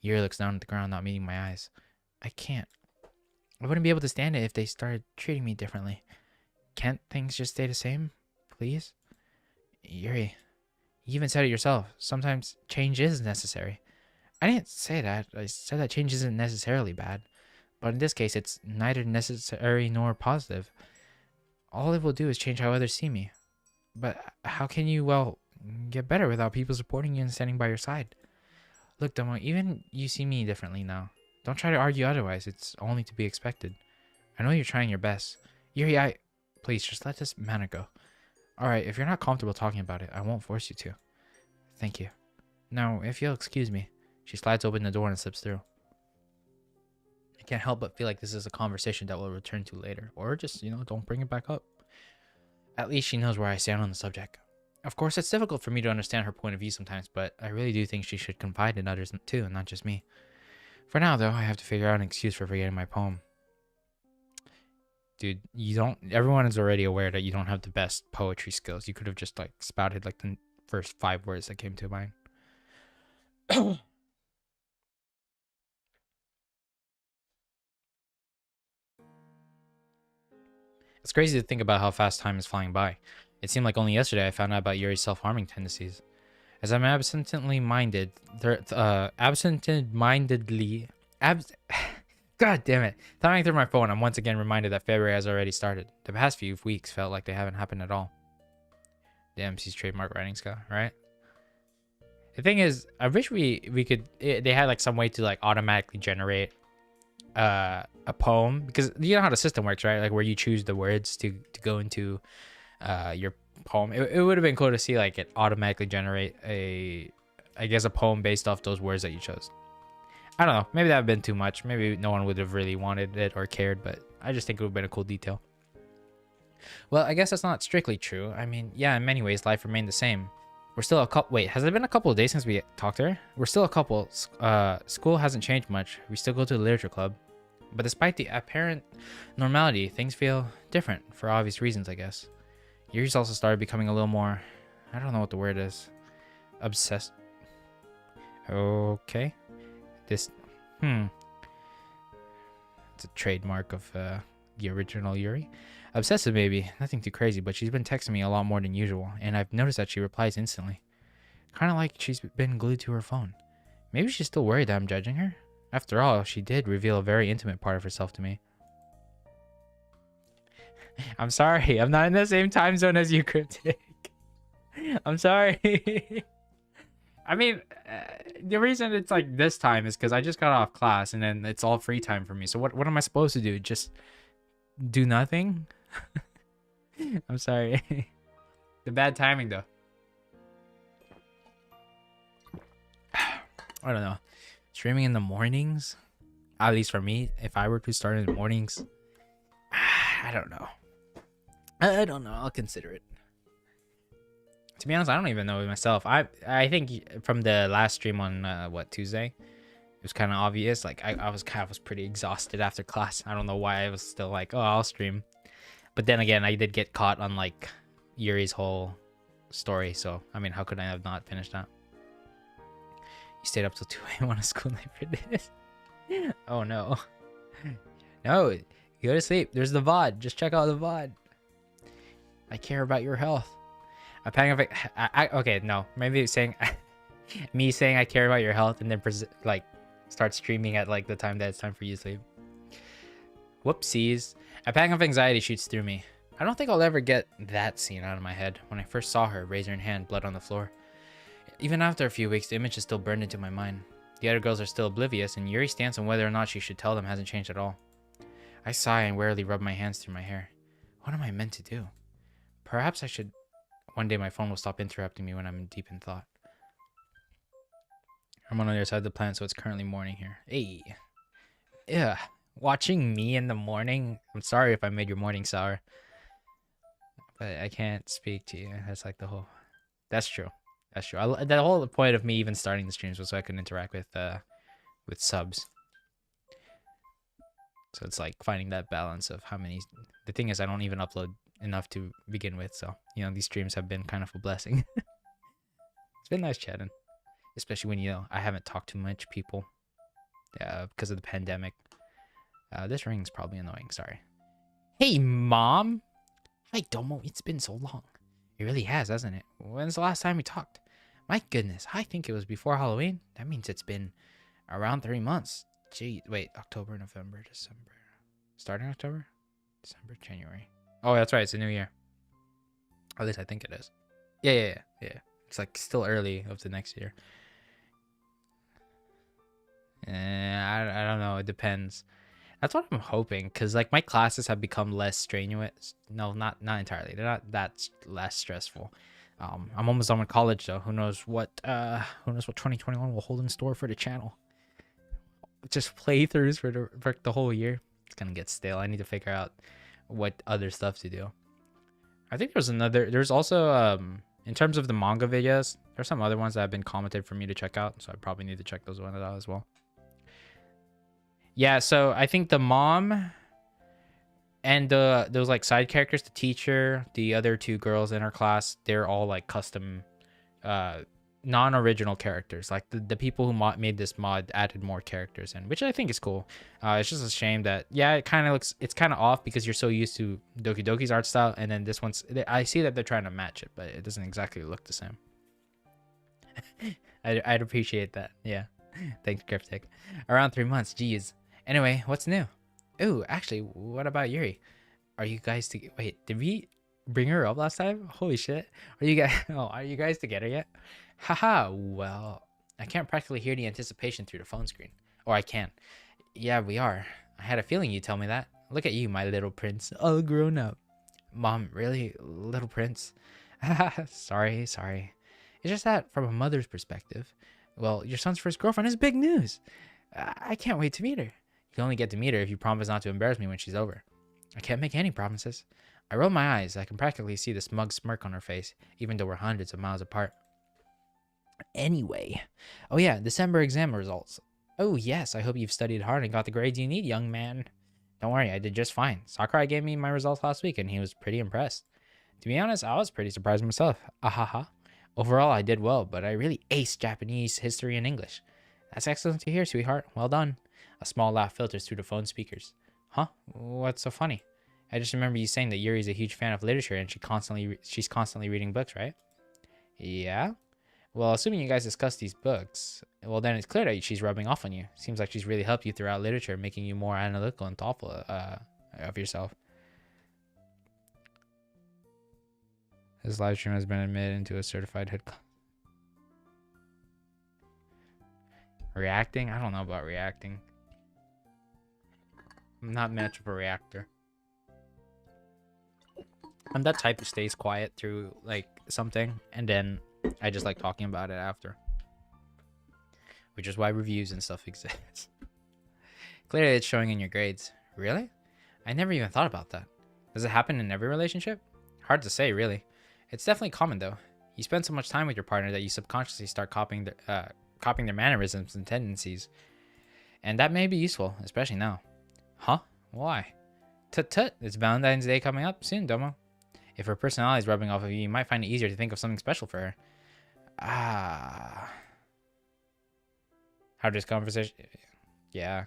Yuri looks down at the ground, not meeting my eyes. I can't. I wouldn't be able to stand it if they started treating me differently. Can't things just stay the same? Please? Yuri, you even said it yourself. Sometimes change is necessary. I didn't say that. I said that change isn't necessarily bad. But in this case, it's neither necessary nor positive. All it will do is change how others see me. But how can you, well, get better without people supporting you and standing by your side? Look, Domo, even you see me differently now. Don't try to argue otherwise. It's only to be expected. I know you're trying your best. Yuri, please, just let this matter go. Alright, if you're not comfortable talking about it, I won't force you to. Thank you. Now, if you'll excuse me. She slides open the door and slips through. I can't help but feel like this is a conversation that we'll return to later. Or just, don't bring it back up. At least she knows where I stand on the subject. Of course, it's difficult for me to understand her point of view sometimes, but I really do think she should confide in others too, and not just me. For now, though, I have to figure out an excuse for forgetting my poem. Dude, you don't. Everyone is already aware that you don't have the best poetry skills. You could have just like spouted like the first 5 words that came to mind. It's crazy to think about how fast time is flying by. It seemed like only yesterday I found out about Yuri's self-harming tendencies. As I'm God damn it. Thumbing through my phone, I'm once again reminded that February has already started. The past few weeks felt like they haven't happened at all. The MC's trademark writing skill, right? The thing is, I wish we could, they had like some way to like automatically generate a poem, because you know how the system works, right? Like where you choose the words to go into your poem. It would have been cool to see like it automatically generate a poem based off those words that you chose. I don't know, maybe that would have been too much. Maybe no one would have really wanted it or cared, but I just think it would have been a cool detail. Well, I guess that's not strictly true. I mean, yeah, in many ways life remained the same. We're still a couple. Wait, has it been a couple of days since we talked to her? We're still a couple. School hasn't changed much. We still go to the literature club. But despite the apparent normality, things feel different for obvious reasons, I guess. Yuri's also started becoming a little more, I don't know what the word is, obsessed. Okay. This, it's a trademark of the original Yuri. Obsessive maybe, nothing too crazy, but she's been texting me a lot more than usual, and I've noticed that she replies instantly. Kind of like she's been glued to her phone. Maybe she's still worried that I'm judging her? After all, she did reveal a very intimate part of herself to me. I'm sorry, I'm not in the same time zone as you, Cryptic. I'm sorry. I mean, the reason it's like this time is because I just got off class and then it's all free time for me. So what am I supposed to do? Just do nothing? I'm sorry. The bad timing though. I don't know. Streaming in the mornings? At least for me, if I were to start in the mornings, I don't know. I don't know. I'll consider it. To be honest, I don't even know myself. I think from the last stream on Tuesday, it was kind of obvious. Like I was pretty exhausted after class. I don't know why I was still like, oh, I'll stream. But then again, I did get caught on like Yuri's whole story. So I mean, how could I have not finished that? You stayed up till 2 a.m. on a school night for this. Oh no. No, you go to sleep. There's the VOD. Just check out the VOD. I care about your health. A pang of okay, no. Maybe saying me saying I care about your health and then like start streaming at like the time that it's time for you to sleep. Whoopsies. A pang of anxiety shoots through me. I don't think I'll ever get that scene out of my head. When I first saw her, razor in hand, blood on the floor. Even after a few weeks, the image is still burned into my mind. The other girls are still oblivious, and Yuri's stance on whether or not she should tell them hasn't changed at all. I sigh and wearily rub my hands through my hair. What am I meant to do? Perhaps I should... One day my phone will stop interrupting me when I'm deep in thought. I'm on the other side of the planet, so it's currently morning here. Hey. Yeah. Watching me in the morning? I'm sorry if I made your morning sour. But I can't speak to you. That's like the whole... That's true. That's true. The whole point of me even starting the streams was so I could interact with subs. So it's like finding that balance of how many... The thing is, I don't even upload enough to begin with, so you know these streams have been kind of a blessing. It's been nice chatting, especially when you know I haven't talked to much people because of the pandemic. This ring's probably annoying. Sorry. Hey, Mom. Hi, Domo. It's been so long. It really has, hasn't it? When's the last time we talked? My goodness, I think it was before Halloween. That means it's been around 3 months. Gee, wait, October, November, December. Starting October? December, January. Oh, that's right. It's a new year. At least I think it is. Yeah. It's like still early of the next year. I don't know. It depends. That's what I'm hoping, because like my classes have become less strenuous. No, not entirely. They're not that less stressful. I'm almost done with college though. Who knows what 2021 will hold in store for the channel. Just playthroughs for the whole year. It's gonna get stale. I need to figure out what other stuff to do. I think there's also in terms of the manga videos, there's some other ones that have been commented for me to check out, so I probably need to check those ones out as well. Yeah, so I think the mom And those like side characters, the teacher, the other two girls in our class, they're all like custom, non-original characters. Like the people who made this mod added more characters in, which I think is cool. It's just a shame that, yeah, it's kind of off because you're so used to Doki Doki's art style, and then this one's, I see that they're trying to match it, but it doesn't exactly look the same. I'd appreciate that. Yeah. Thanks, Cryptic. Around 3 months. Jeez. Anyway, what's new? Oh, actually, what about Yuri? Are you guys wait, did we bring her up last time? Holy shit. Are you guys together yet? Haha, well, I can't practically hear the anticipation through the phone screen. Or I can. Yeah, we are. I had a feeling you'd tell me that. Look at you, my little prince. All grown up. Mom, really? Little prince? Sorry. It's just that, from a mother's perspective, well, your son's first girlfriend is big news. I can't wait to meet her. You can only get to meet her if you promise not to embarrass me when she's over. I can't make any promises. I roll my eyes. I can practically see the smug smirk on her face, even though we're hundreds of miles apart. Anyway. Oh yeah, December exam results. Oh yes, I hope you've studied hard and got the grades you need, young man. Don't worry, I did just fine. Sakurai gave me my results last week and he was pretty impressed. To be honest, I was pretty surprised myself. Ahaha. Overall, I did well, but I really aced Japanese, history, and English. That's excellent to hear, sweetheart. Well done. A small laugh filters through the phone speakers. Huh? What's so funny? I just remember you saying that Yuri's a huge fan of literature and she's constantly reading books, right? Yeah? Well, assuming you guys discuss these books, well then it's clear that she's rubbing off on you. Seems like she's really helped you throughout literature, making you more analytical and thoughtful of yourself. This live stream has been admitted into a certified head. Reacting? I don't know about reacting. I'm not much of a reactor. I'm that type who stays quiet through like something and then I just like talking about it after. Which is why reviews and stuff exist. Clearly it's showing in your grades. Really? I never even thought about that. Does it happen in every relationship? Hard to say, really. It's definitely common though. You spend so much time with your partner that you subconsciously start copying their mannerisms and tendencies. And that may be useful, especially now. Huh? Why? Tut, it's Valentine's Day coming up soon, Domo. If her personality is rubbing off of you, you might find it easier to think of something special for her. How this conversation... Yeah.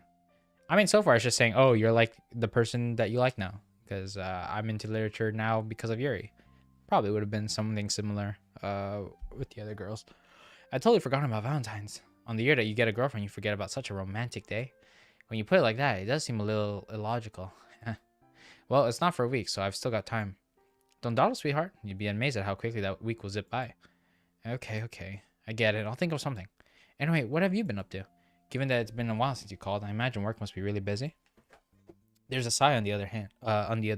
I mean, so far it's just saying, oh, you're like the person that you like now. Because I'm into literature now because of Yuri. Probably would have been something similar with the other girls. I totally forgot about Valentine's. On the year that you get a girlfriend, you forget about such a romantic day. When you put it like that, it does seem a little illogical. Well, it's not for a week, so I've still got time. Don't dawdle, sweetheart. You'd be amazed at how quickly that week will zip by. Okay. I get it. I'll think of something. Anyway, what have you been up to? Given that it's been a while since you called, I imagine work must be really busy. There's a sigh on the other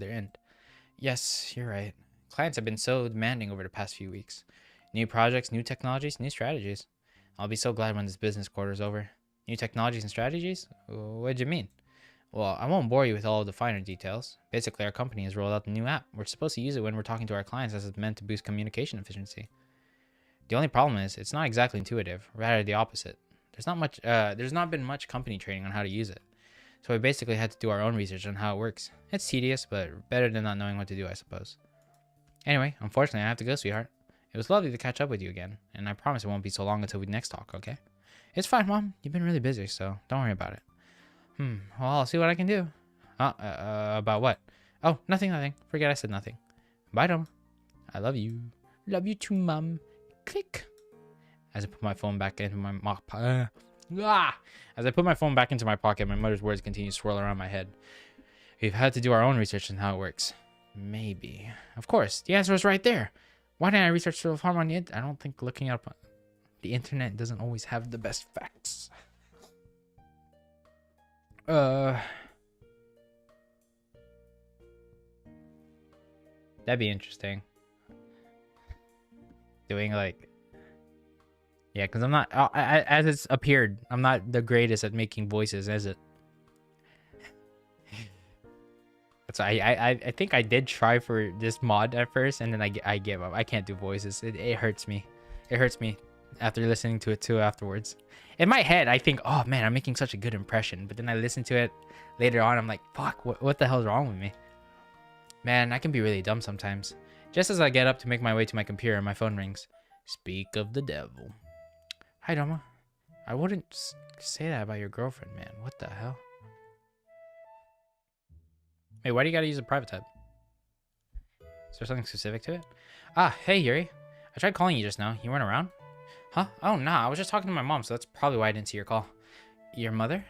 end. Yes, you're right. Clients have been so demanding over the past few weeks. New projects, new technologies, new strategies. I'll be so glad when this business quarter is over. New technologies and strategies? What do you mean? Well, I won't bore you with all of the finer details. Basically, our company has rolled out a new app. We're supposed to use it when we're talking to our clients as it's meant to boost communication efficiency. The only problem is, it's not exactly intuitive, rather the opposite. There's not been much company training on how to use it. So we basically had to do our own research on how it works. It's tedious, but better than not knowing what to do, I suppose. Anyway, unfortunately, I have to go, sweetheart. It was lovely to catch up with you again, and I promise it won't be so long until we next talk, okay? It's fine, Mom. You've been really busy, so don't worry about it. Well, I'll see what I can do. About what? Oh, nothing. Forget I said nothing. Bye, Dom. I love you. Love you too, Mom. Click. As I put my phone back into my As I put my phone back into my pocket, my mother's words continue to swirl around my head. We've had to do our own research on how it works. Maybe. Of course, the answer is right there. Why didn't I research so far on the internet? I don't think looking up the internet doesn't always have the best facts. That'd be interesting. Doing like... Yeah, because I'm not... as it's appeared, I'm not the greatest at making voices, is it? So I think I did try for this mod at first, and then I gave up. I can't do voices. It hurts me. It hurts me after listening to it too afterwards. In my head, I think, oh man, I'm making such a good impression. But then I listen to it later on, I'm like, fuck, what the hell's wrong with me? Man, I can be really dumb sometimes. Just as I get up to make my way to my computer, my phone rings. Speak of the devil. Hi, Domo. I wouldn't say that about your girlfriend, man. What the hell? Hey, why do you gotta use a private tab? Is there something specific to it? Ah, hey, Yuri. I tried calling you just now. You weren't around? Huh? Oh, nah. I was just talking to my mom, so that's probably why I didn't see your call. Your mother?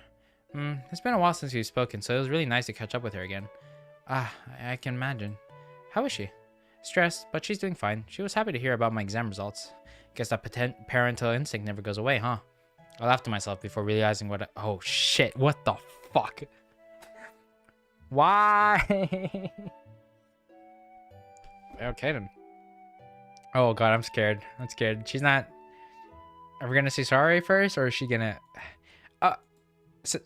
It's been a while since we've spoken, so it was really nice to catch up with her again. Ah, I can imagine. How is she? Stressed, but she's doing fine. She was happy to hear about my exam results. Guess that parental instinct never goes away, huh? I laughed to myself before realizing oh, shit. What the fuck? Why? Okay, then. Oh, God, I'm scared. I'm scared. She's not... Are we gonna say sorry first, or is she gonna...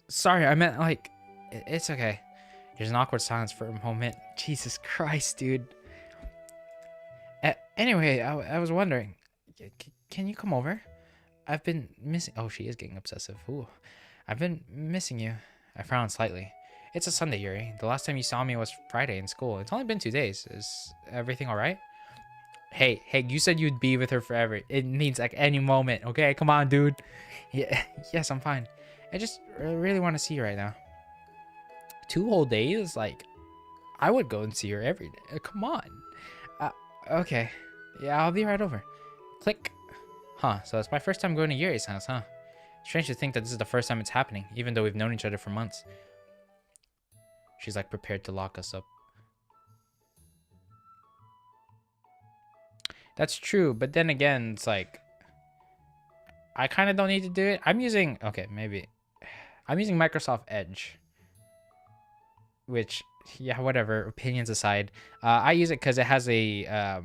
sorry, I meant, like... It's okay. There's an awkward silence for a moment. Jesus Christ, dude. Anyway, I was wondering... Can you come over? I've been missing... Oh, she is getting obsessive. Ooh. I've been missing you. I frowned slightly. It's a Sunday, Yuri. The last time you saw me was Friday in school. It's only been 2 days. Is everything alright? Hey, you said you'd be with her forever. It means like any moment, okay? Come on, dude. Yeah, yes, I'm fine. I just really want to see you right now. 2 whole days? Like, I would go and see her every day. Come on. Okay. Yeah, I'll be right over. Click. Huh, so it's my first time going to Yuri's house, huh? Strange to think that this is the first time it's happening, even though we've known each other for months. She's like prepared to lock us up. That's true, but then again, it's like... I kind of don't need to do it. I'm using... Okay, maybe. I'm using Microsoft Edge. Which, yeah, whatever. Opinions aside. I use it because it has a...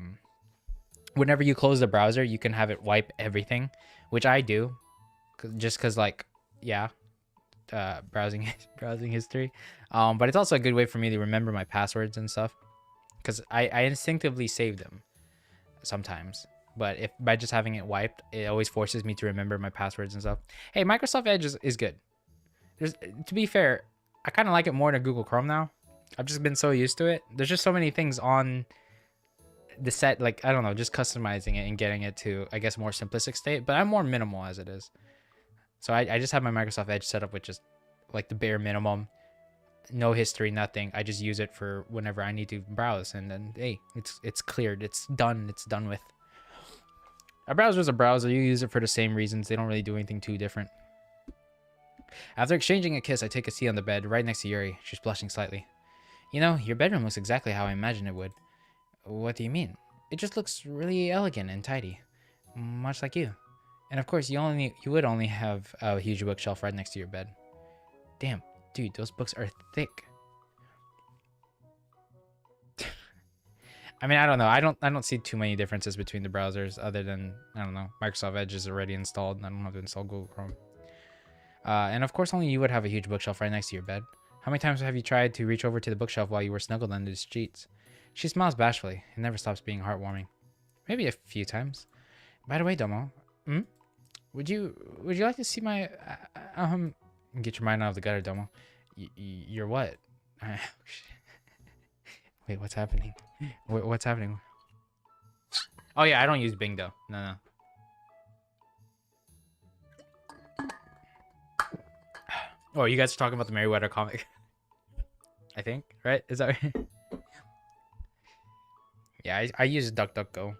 whenever you close the browser, you can have it wipe everything. Which I do. Just because, like, yeah. Browsing history. But it's also a good way for me to remember my passwords and stuff. Because I instinctively save them. Sometimes. But if by just having it wiped, it always forces me to remember my passwords and stuff. Hey, Microsoft Edge is good. To be fair, I kind of like it more than Google Chrome now. I've just been so used to it. There's just so many things on the set, like, I don't know, just customizing it and getting it to, I guess, more simplistic state. But I'm more minimal as it is. So I just have my Microsoft Edge set up with just like the bare minimum. No history, nothing. I just use it for whenever I need to browse, and then hey, it's cleared, it's done with. A browser is a browser. You use it for the same reasons. They don't really do anything too different. After exchanging a kiss, I take a seat on the bed right next to Yuri. She's blushing slightly. You know, your bedroom looks exactly how I imagined it would. What do you mean? It just looks really elegant and tidy, much like you. And of course, you would only have a huge bookshelf right next to your bed. Damn. Dude, those books are thick. I mean, I don't know. I don't see too many differences between the browsers other than, I don't know, Microsoft Edge is already installed and I don't have to install Google Chrome. And of course, only you would have a huge bookshelf right next to your bed. How many times have you tried to reach over to the bookshelf while you were snuggled under the sheets? She smiles bashfully. It never stops being heartwarming. Maybe a few times. By the way, Domo, would you like to see my get your mind out of the gutter, Domo? You're what? Wait, what's happening? What's happening? Oh yeah, I don't use Bing though. No. Oh, you guys are talking about the Merryweather comic. I think, right? Is that right? Yeah, I use DuckDuckGo.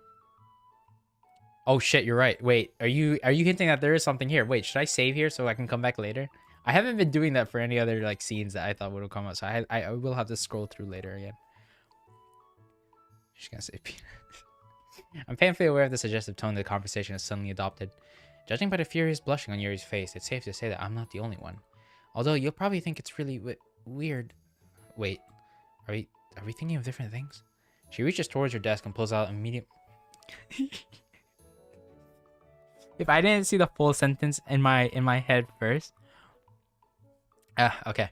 Oh shit, you're right. Wait, are you hinting that there is something here? Wait, should I save here so I can come back later? I haven't been doing that for any other like scenes that I thought would have come out, so I will have to scroll through later again. She's gonna say penis. I'm painfully aware of the suggestive tone the conversation has suddenly adopted. Judging by the furious blushing on Yuri's face, it's safe to say that I'm not the only one. Although you'll probably think it's really weird. Wait, are we thinking of different things? She reaches towards her desk and pulls out a medium. If I didn't see the full sentence in my head first. Okay.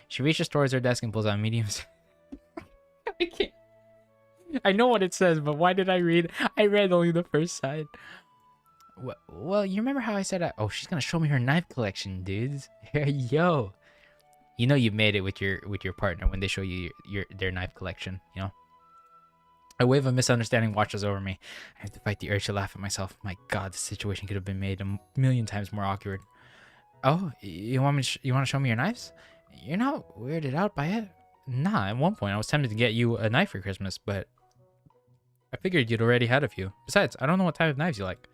She reaches towards her desk and pulls out mediums. I can't. I know what it says, but why did I read? I read only the first side. Well, you remember how I said, oh, she's gonna show me her knife collection, dudes. Yo. You know you made it with your partner when they show you their knife collection. You know. A wave of misunderstanding washes over me. I have to fight the urge to laugh at myself. My God, the situation could have been made a million times more awkward. Oh, you want to show me your knives? You're not weirded out by it? Nah, at one point I was tempted to get you a knife for Christmas, but I figured you'd already had a few. Besides, I don't know what type of knives you like.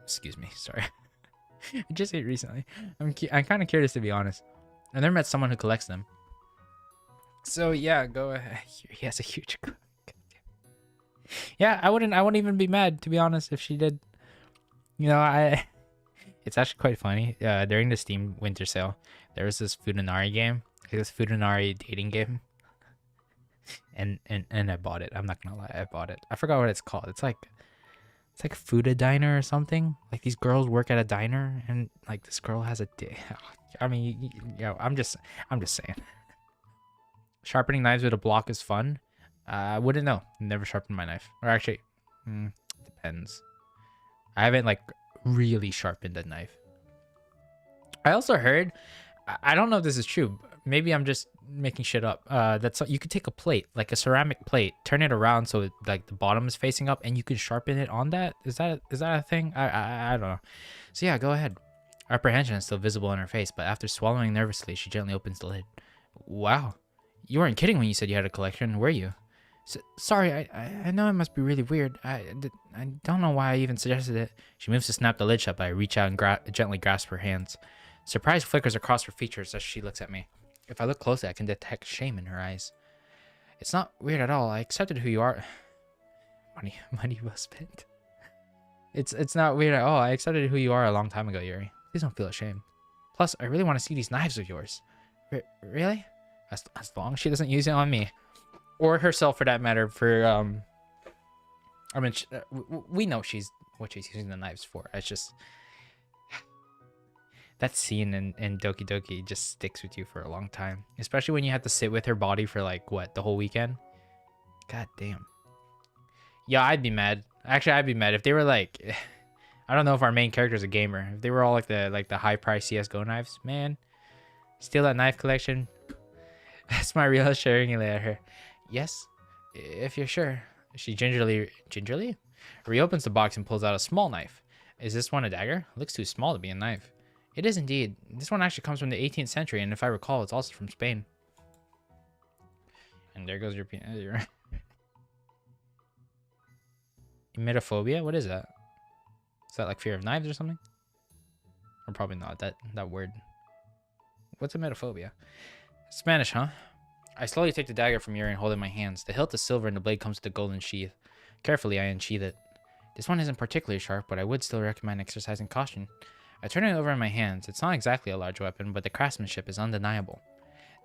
Excuse me, sorry. I just ate recently. I'm kind of curious, to be honest. I never met someone who collects them. So yeah, go ahead. He has a huge... Yeah, I wouldn't even be mad, to be honest, if she did. You know, it's actually quite funny. During the Steam winter sale, there was this Futanari game, this Futanari dating game, and I bought it. I'm not gonna lie, I bought it. I forgot what it's called. It's like Futa Diner or something. Like these girls work at a diner, and like this girl has a I mean, you know, I'm just saying. Sharpening knives with a block is fun. I wouldn't know. Never sharpened my knife. Or actually, depends. I haven't like really sharpened a knife. I also heard, I don't know if this is true. But maybe I'm just making shit up. That's you could take a plate, like a ceramic plate, turn it around so it, like the bottom is facing up, and you can sharpen it on that. Is that a thing? I don't know. So yeah, go ahead. Apprehension is still visible on her face, but after swallowing nervously, she gently opens the lid. Wow, you weren't kidding when you said you had a collection, were you? Sorry, I know it must be really weird. I don't know why I even suggested it. She moves to snap the lid shut, but I reach out and gently grasp her hands. Surprise flickers across her features as she looks at me. If I look closely, I can detect shame in her eyes. It's not weird at all. I accepted who you are. Money well spent. It's not weird at all. I accepted who you are a long time ago, Yuri. Please don't feel ashamed. Plus, I really want to see these knives of yours. Really? As long as she doesn't use it on me. Or herself, for that matter. For I mean, we know what she's using the knives for. It's just that scene in Doki Doki just sticks with you for a long time, especially when you have to sit with her body for like what, the whole weekend. God damn. Yeah, I'd be mad. Actually, I'd be mad if they were like, I don't know if our main character is a gamer. If they were all like the high price CS:GO knives, man, steal that knife collection. That's my real sharing at her. Yes, if you're sure. She gingerly reopens the box and pulls out a small knife. Is this one a dagger? It looks too small to be a knife. It is indeed. This one actually comes from the 18th century, and if I recall, it's also from Spain. And there goes your emetophobia? What is that? Is that like fear of knives or something? Or probably not. That word. What's emetophobia? Spanish, huh? I slowly take the dagger from Yuri and hold it in my hands. The hilt is silver and the blade comes with a golden sheath. Carefully, I unsheath it. This one isn't particularly sharp, but I would still recommend exercising caution. I turn it over in my hands. It's not exactly a large weapon, but the craftsmanship is undeniable.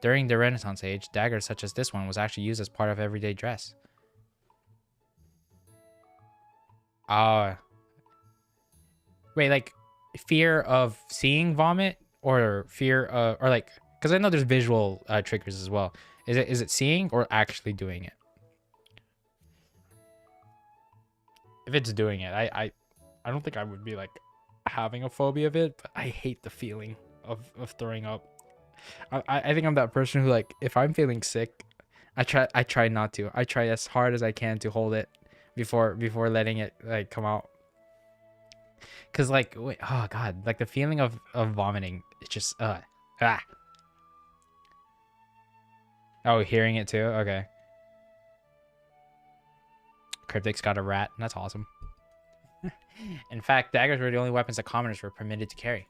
During the Renaissance age, daggers such as this one was actually used as part of everyday dress. Wait, like fear of seeing vomit or fear or like, because I know there's visual triggers as well. Is it seeing or actually doing it? If it's doing it, I don't think I would be like having a phobia of it, but I hate the feeling of throwing up. I think I'm that person who, like, if I'm feeling sick, I try not to. I try as hard as I can to hold it before letting it like come out. Cause like, wait, oh god, like the feeling of vomiting, it's just Oh, hearing it too? Okay. Cryptic's got a rat. That's awesome. In fact, daggers were the only weapons that commoners were permitted to carry.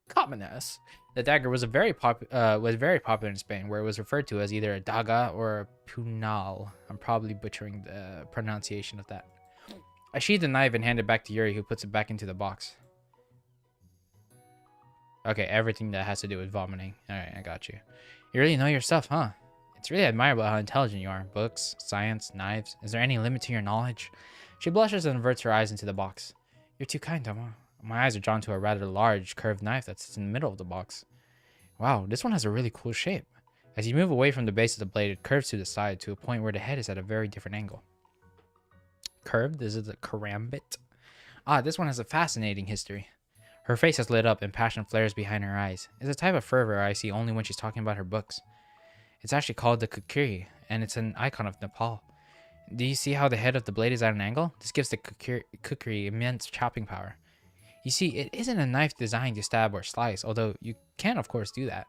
Commoners. The dagger was very popular in Spain, where it was referred to as either a daga or a punal. I'm probably butchering the pronunciation of that. I sheathe the knife and hand it back to Yuri, who puts it back into the box. Okay, everything that has to do with vomiting. Alright, I got you. You really know your stuff, huh? It's really admirable how intelligent you are. Books, science, knives. Is there any limit to your knowledge? She blushes and averts her eyes into the box. You're too kind, Domo. My eyes are drawn to a rather large, curved knife that sits in the middle of the box. Wow, this one has a really cool shape. As you move away from the base of the blade, it curves to the side to a point where the head is at a very different angle. Curved? Is it a karambit? Ah, this one has a fascinating history. Her face has lit up and passion flares behind her eyes. It's a type of fervor I see only when she's talking about her books. It's actually called the kukri, and it's an icon of Nepal. Do you see how the head of the blade is at an angle? This gives the kukri immense chopping power. You see, it isn't a knife designed to stab or slice, although you can of course do that.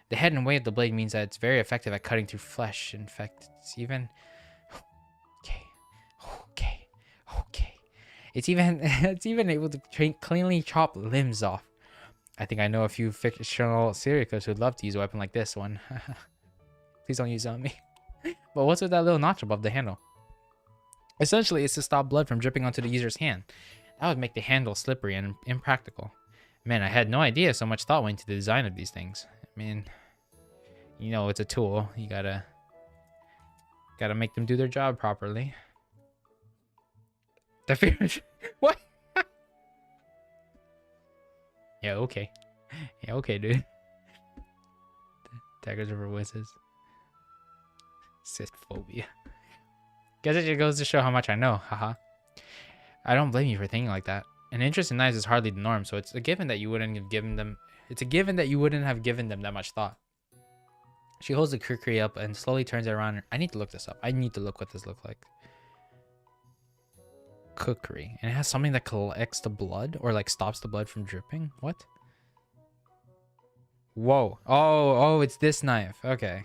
The head and weight of the blade means that it's very effective at cutting through flesh. In fact, it's even... Okay. It's even able to cleanly chop limbs off. I think I know a few fictional serial killers who'd love to use a weapon like this one. Please don't use it on me. But what's with that little notch above the handle? Essentially, it's to stop blood from dripping onto the user's hand. That would make the handle slippery and impractical. Man, I had no idea so much thought went into the design of these things. I mean, you know, it's a tool. You gotta make them do their job properly. The fear. What? Yeah, okay. Yeah, okay, dude. Daggers over whizzes. Cyst phobia. Guess it just goes to show how much I know. Haha. I don't blame you for thinking like that. An interest in knives is hardly the norm, so it's a given that you wouldn't have given them. It's a given that you wouldn't have given them that much thought. She holds the kukri up and slowly turns it around. I need to look this up. I need to look what this looks like. Kukri, and it has something that collects the blood or like stops the blood from dripping. What? Whoa. Oh, it's this knife. Okay.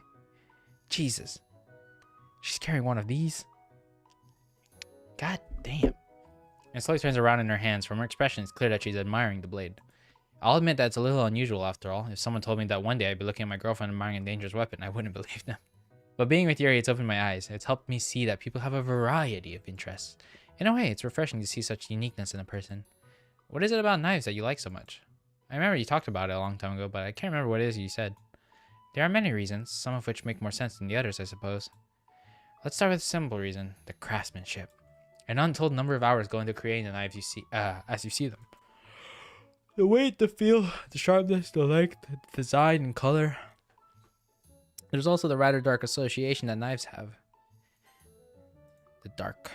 Jesus. She's carrying one of these. God damn. And slowly turns around in her hands. From her expression, it's clear that she's admiring the blade. I'll admit that it's a little unusual after all. If someone told me that one day I'd be looking at my girlfriend admiring a dangerous weapon, I wouldn't believe them. But being with Yuri, it's opened my eyes. It's helped me see that people have a variety of interests. In a way, it's refreshing to see such uniqueness in a person. What is it about knives that you like so much? I remember you talked about it a long time ago, but I can't remember what it is you said. There are many reasons, some of which make more sense than the others, I suppose. Let's start with a simple reason, the craftsmanship. An untold number of hours go into creating the knives you see, as you see them. The weight, the feel, the sharpness, the length, the design, and color. There's also the rather dark association that knives have. The dark.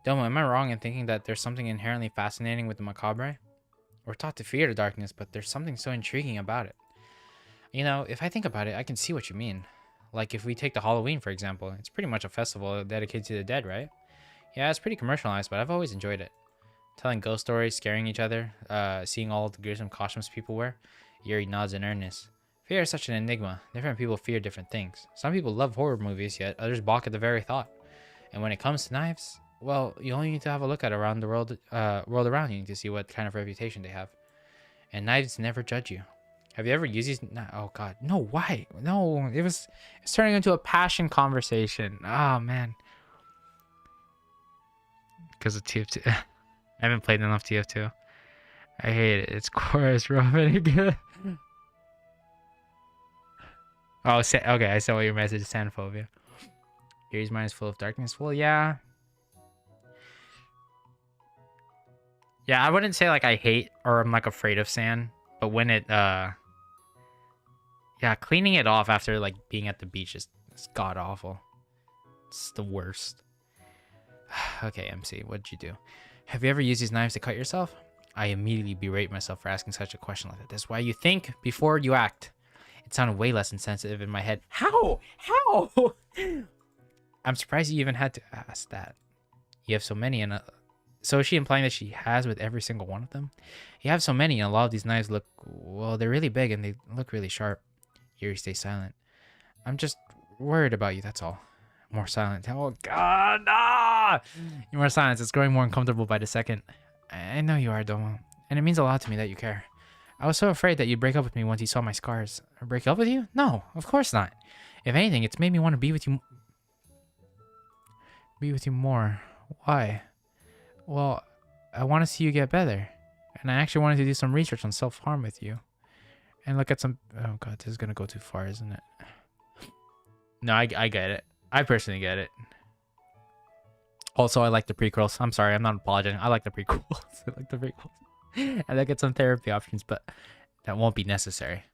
Domo, am I wrong in thinking that there's something inherently fascinating with the macabre? We're taught to fear the darkness, but there's something so intriguing about it. You know, if I think about it, I can see what you mean. Like if we take the Halloween, for example, it's pretty much a festival dedicated to the dead, right? Yeah, it's pretty commercialized, but I've always enjoyed it. Telling ghost stories, scaring each other, seeing all the gruesome costumes people wear. Yuri nods in earnest. Fear is such an enigma. Different people fear different things. Some people love horror movies, yet others balk at the very thought. And when it comes to knives, well, you only need to have a look at around the world around you to see what kind of reputation they have. And knives never judge you. Have you ever used these? Oh God, no! Why? No, it's turning into a passion conversation. Oh man, because of TF2. I haven't played enough TF2. I hate it. It's chorus rough and good. Oh, okay. I saw what your message is. Sandphobia. Yuri's mind is full of darkness. Well, yeah. Yeah, I wouldn't say like I hate or I'm like afraid of sand, but when it yeah, cleaning it off after like being at the beach is god awful. It's the worst. Okay, MC, what did you do? Have you ever used these knives to cut yourself? I immediately berate myself for asking such a question like that. That's why you think before you act. It sounded way less insensitive in my head. How? I'm surprised you even had to ask that. You have so many, and so is she implying that she has with every single one of them? You have so many, and a lot of these knives look, well, they're really big and they look really sharp. Yuri stays silent. I'm just worried about you, that's all. More silent. Oh God, ah! You're more silent. It's growing more uncomfortable by the second. I know you are, Domo, and it means a lot to me that you care. I was so afraid that you'd break up with me once you saw my scars. Break up with you? No, of course not. If anything, it's made me want to be with you. Be with you more. Why? Well, I want to see you get better, and I actually wanted to do some research on self-harm with you, and look at some. Oh God, this is gonna go too far, isn't it? No, I get it. I personally get it. Also, I like the prequels. I'm sorry, I'm not apologizing. I like the prequels. I like the prequels. And I get some therapy options, but that won't be necessary.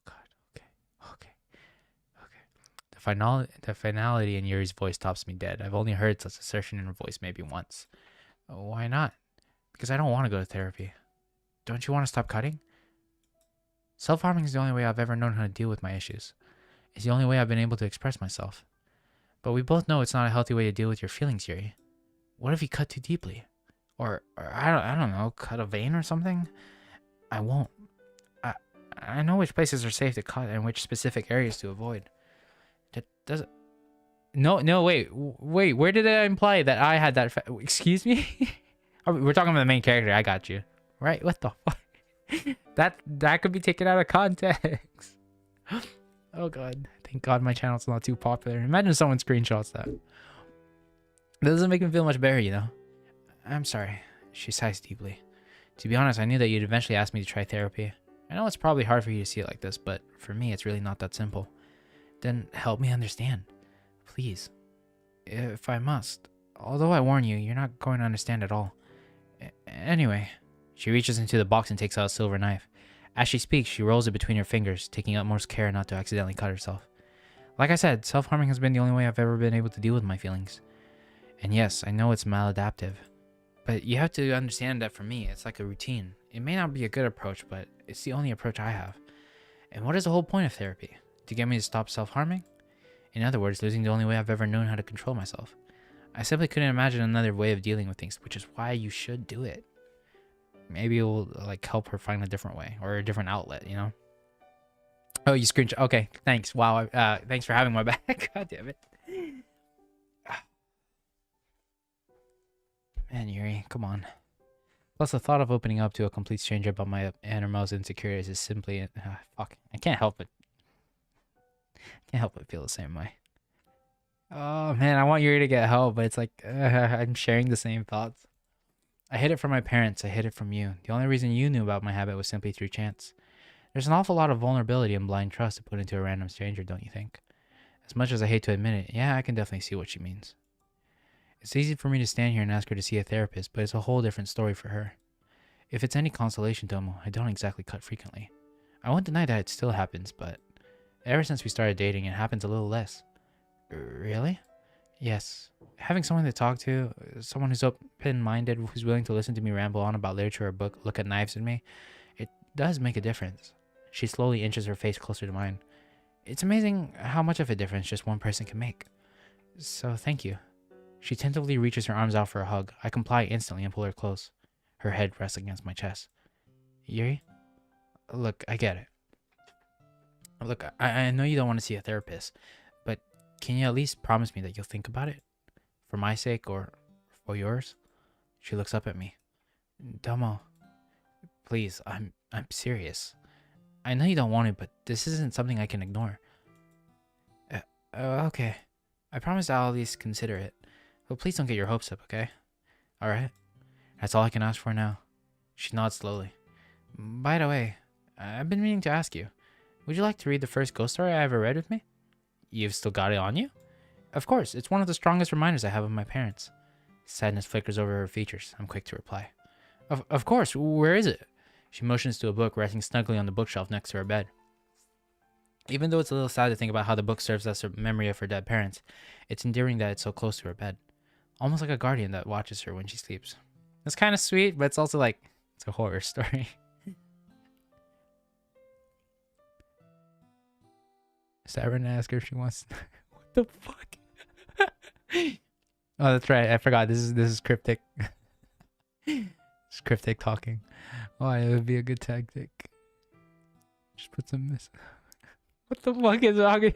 God, okay. The finality in Yuri's voice stops me dead. I've only heard such assertion in her voice maybe once. Why not? Because I don't want to go to therapy. don't you want to stop cutting? Self-harming is the only way I've ever known how to deal with my issues. It's the only way I've been able to express myself. But we both know it's not a healthy way to deal with your feelings, Yuri. What if you cut too deeply? Or I don't know, cut a vein or something? I won't. I know which places are safe to cut and which specific areas to avoid. That doesn't... No, wait, where did it imply that I had that... Excuse me? We're talking about the main character, I got you. Right, what the fuck? that could be taken out of context. Oh god, thank god my channel's not too popular. Imagine someone screenshots that. That doesn't make me feel much better, you know. I'm sorry. She sighs deeply. To be honest, I knew that you'd eventually ask me to try therapy. I know it's probably hard for you to see it like this, but for me it's really not that simple. Then help me understand. Please. If I must. Although I warn you, you're not going to understand at all. Anyway. She reaches into the box and takes out a silver knife. As she speaks, she rolls it between her fingers, taking utmost care not to accidentally cut herself. Like I said, self-harming has been the only way I've ever been able to deal with my feelings. And yes, I know it's maladaptive. But you have to understand that for me, it's like a routine. It may not be a good approach, but it's the only approach I have. And what is the whole point of therapy? To get me to stop self-harming? In other words, losing the only way I've ever known how to control myself. I simply couldn't imagine another way of dealing with things, which is why you should do it. Maybe it will like help her find a different way or a different outlet, you know? Oh, you screenshot. Okay, thanks. Wow. Thanks for having my back. God damn it. Man, Yuri, come on. Plus, the thought of opening up to a complete stranger about my innermost insecurities is simply... fuck. I can't help it. Feel the same way. Oh, man, I want Yuri to get help, but it's like... I'm sharing the same thoughts. I hid it from my parents. I hid it from you. The only reason you knew about my habit was simply through chance. There's an awful lot of vulnerability and blind trust to put into a random stranger, don't you think? As much as I hate to admit it, yeah, I can definitely see what she means. It's easy for me to stand here and ask her to see a therapist, but it's a whole different story for her. If it's any consolation, Domo, I don't exactly cut frequently. I won't deny that it still happens, but ever since we started dating, it happens a little less. Really? Yes. Having someone to talk to, someone who's open-minded, who's willing to listen to me ramble on about literature or book, look at knives in me, it does make a difference. She slowly inches her face closer to mine. It's amazing how much of a difference just one person can make. So thank you. She tentatively reaches her arms out for a hug. I comply instantly and pull her close. Her head rests against my chest. Yuri? Look, I get it. Look, I know you don't want to see a therapist, but can you at least promise me that you'll think about it? For my sake or for yours? She looks up at me. Domo, please, I'm serious. I know you don't want it, but this isn't something I can ignore. Okay. I promise I'll at least consider it. But please don't get your hopes up, okay? Alright? That's all I can ask for now. She nods slowly. By the way, I've been meaning to ask you. Would you like to read the first ghost story I ever read with me? You've still got it on you? Of course, it's one of the strongest reminders I have of my parents. Sadness flickers over her features. I'm quick to reply. Of course, where is it? She motions to a book resting snugly on the bookshelf next to her bed. Even though it's a little sad to think about how the book serves as a memory of her dead parents, it's endearing that it's so close to her bed. Almost like a guardian that watches her when she sleeps. It's kind of sweet, but it's also like, it's a horror story. Siren asked her if she wants... What the fuck? Oh, that's right. I forgot. This is cryptic. It's cryptic talking. Oh, it would be a good tactic. Just put some miss. What the fuck is talking?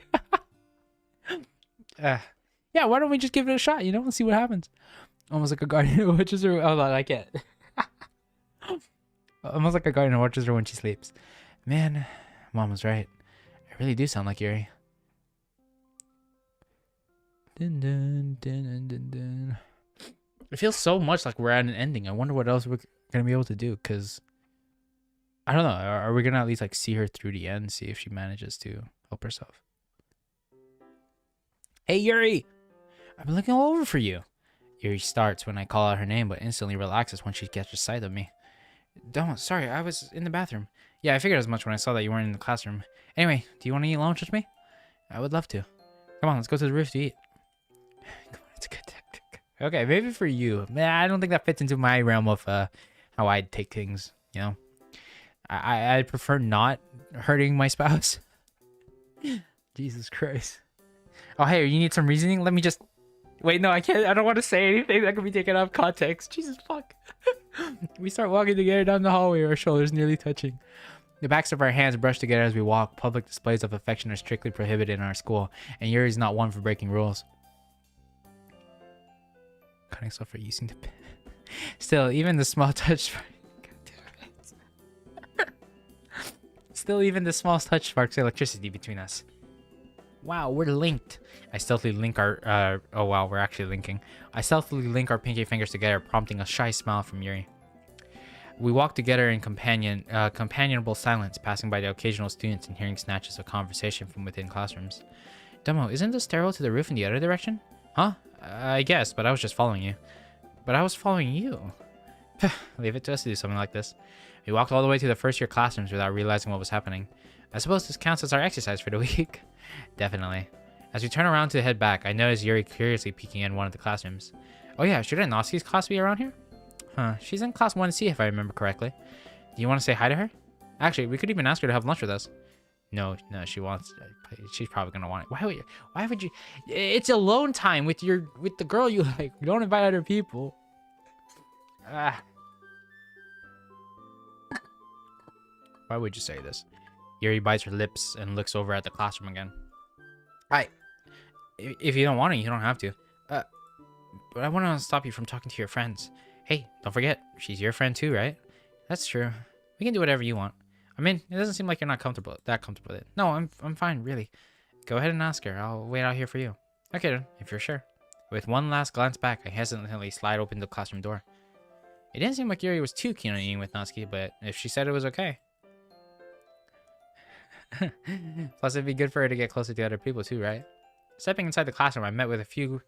Yeah, why don't we just give it a shot, you know, and see what happens? Almost like a guardian watches her. Hold on, I can't. Almost like a guardian watches her when she sleeps. Man, Mom was right. I really do sound like Yuri. Dun, dun, dun, dun, dun, dun. It feels so much like we're at an ending. I wonder what else we're gonna be able to do, because I don't know. Are we gonna at least like see her through the end, see if she manages to help herself? Hey Yuri! I've been looking all over for you. Yuri starts when I call out her name, but instantly relaxes when she catches sight of me. Don't, sorry, I was in the bathroom. Yeah, I figured as much when I saw that you weren't in the classroom. Anyway, do you want to eat lunch with me? I would love to. Come on, let's go to the roof to eat. Come on, it's a good tactic. Okay, maybe for you. Man, I don't think that fits into my realm of how I'd take things, you know? I prefer not hurting my spouse. Jesus Christ. Oh, hey, you need some reasoning? Let me just... Wait, no, I can't. I don't want to say anything that could be taken out of context. Jesus, fuck. We start walking together down the hallway, our shoulders nearly touching. The backs of our hands brush together as we walk. Public displays of affection are strictly prohibited in our school, and Yuri's not one for breaking rules. Cutting stuff for using the pen. Still, even the small touch... Still, even the smallest touch sparks electricity between us. Wow, we're linked. I stealthily link our... oh, wow, we're actually linking. I stealthily link our pinky fingers together, prompting a shy smile from Yuri. We walk together in companionable silence, passing by the occasional students and hearing snatches of conversation from within classrooms. Domo, isn't the stairwell to the roof in the other direction? Huh? I guess, but I was just following you. But I was following you. Leave it to us to do something like this. We walked all the way to the first year classrooms without realizing what was happening. I suppose this counts as our exercise for the week. Definitely. As we turn around to head back, I notice Yuri curiously peeking in one of the classrooms. Oh yeah, shouldn't Natsuki's class be around here? Huh, she's in class 1C if I remember correctly. Do you want to say hi to her? Actually, we could even ask her to have lunch with us. No, she wants... She's probably gonna want it. Why would you... It's alone time with the girl you like. You don't invite other people. Ah. Why would you say this? Yuri bites her lips and looks over at the classroom again. If you don't want to, you don't have to. But I want to stop you from talking to your friends. Hey, don't forget, she's your friend too, right? That's true. We can do whatever you want. I mean, it doesn't seem like you're not comfortable with it. No, I'm fine, really. Go ahead and ask her. I'll wait out here for you. Okay then, if you're sure. With one last glance back, I hesitantly slide open the classroom door. It didn't seem like Yuri was too keen on eating with Natsuki, but if she said it was okay. Plus, it'd be good for her to get closer to other people too, right? Stepping inside the classroom, I met with a few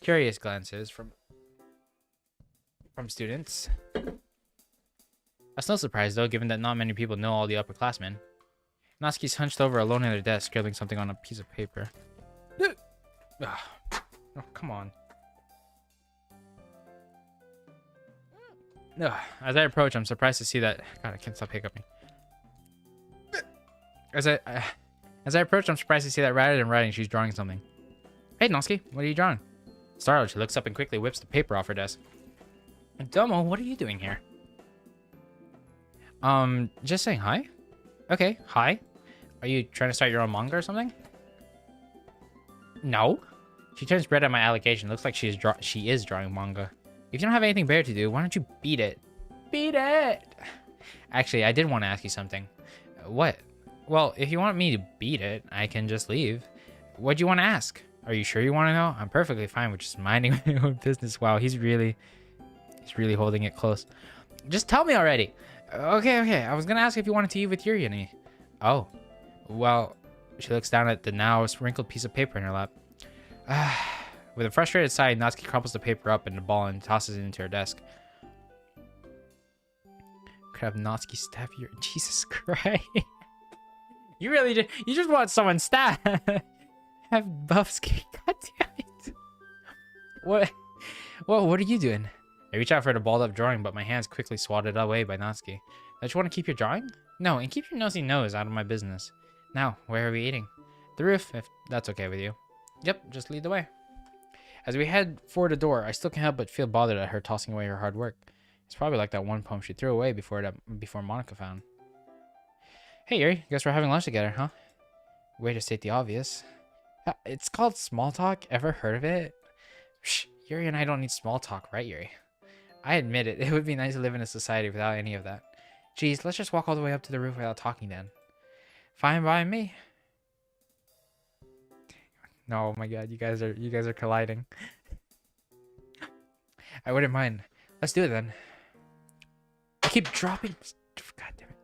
curious glances from students. That's no surprise though, given that not many people know all the upperclassmen. Natsuki's hunched over alone at her desk, scribbling something on a piece of paper. Oh, come on. As I approach, I'm surprised to see that... God, I can't stop hiccuping. As I approach, I'm surprised to see that rather than writing, she's drawing something. Hey, Natsuki, what are you drawing? Startled, she looks up and quickly whips the paper off her desk. Domo, what are you doing here? Just saying hi. Okay, hi. Are you trying to start your own manga or something? No. She turns red at my allegation. Looks like she is drawing manga. If you don't have anything better to do, why don't you beat it? Beat it! Actually, I did want to ask you something. What? Well, if you want me to beat it, I can just leave. What do you want to ask? Are you sure you want to know? I'm perfectly fine with just minding my own business. Wow, he's really holding it close. Just tell me already. Okay. I was gonna ask if you wanted to eat with Yuri and me. Oh, well, she looks down at the now wrinkled piece of paper in her lap. With a frustrated sigh, Natsuki crumples the paper up in a ball and tosses it into her desk. Could have Natsuki stab you. Jesus Christ. You just want someone stabbed. Have Buffsky. God damn it. What are you doing? I reach out for the balled up drawing, but my hands quickly swatted away by Natsuki. Don't you want to keep your drawing? No, and keep your nosy nose out of my business. Now, where are we eating? The roof, if that's okay with you. Yep, just lead the way. As we head for the door, I still can't help but feel bothered at her tossing away her hard work. It's probably like that one poem she threw away before Monica found. Hey Yuri, guess we're having lunch together, huh? Way to state the obvious. It's called small talk. Ever heard of it? Shh, Yuri and I don't need small talk, right, Yuri? I admit it. It would be nice to live in a society without any of that. Geez, let's just walk all the way up to the roof without talking then. Fine by me. No, oh my god, you guys are colliding. I wouldn't mind. Let's do it then. I keep dropping. God damn it.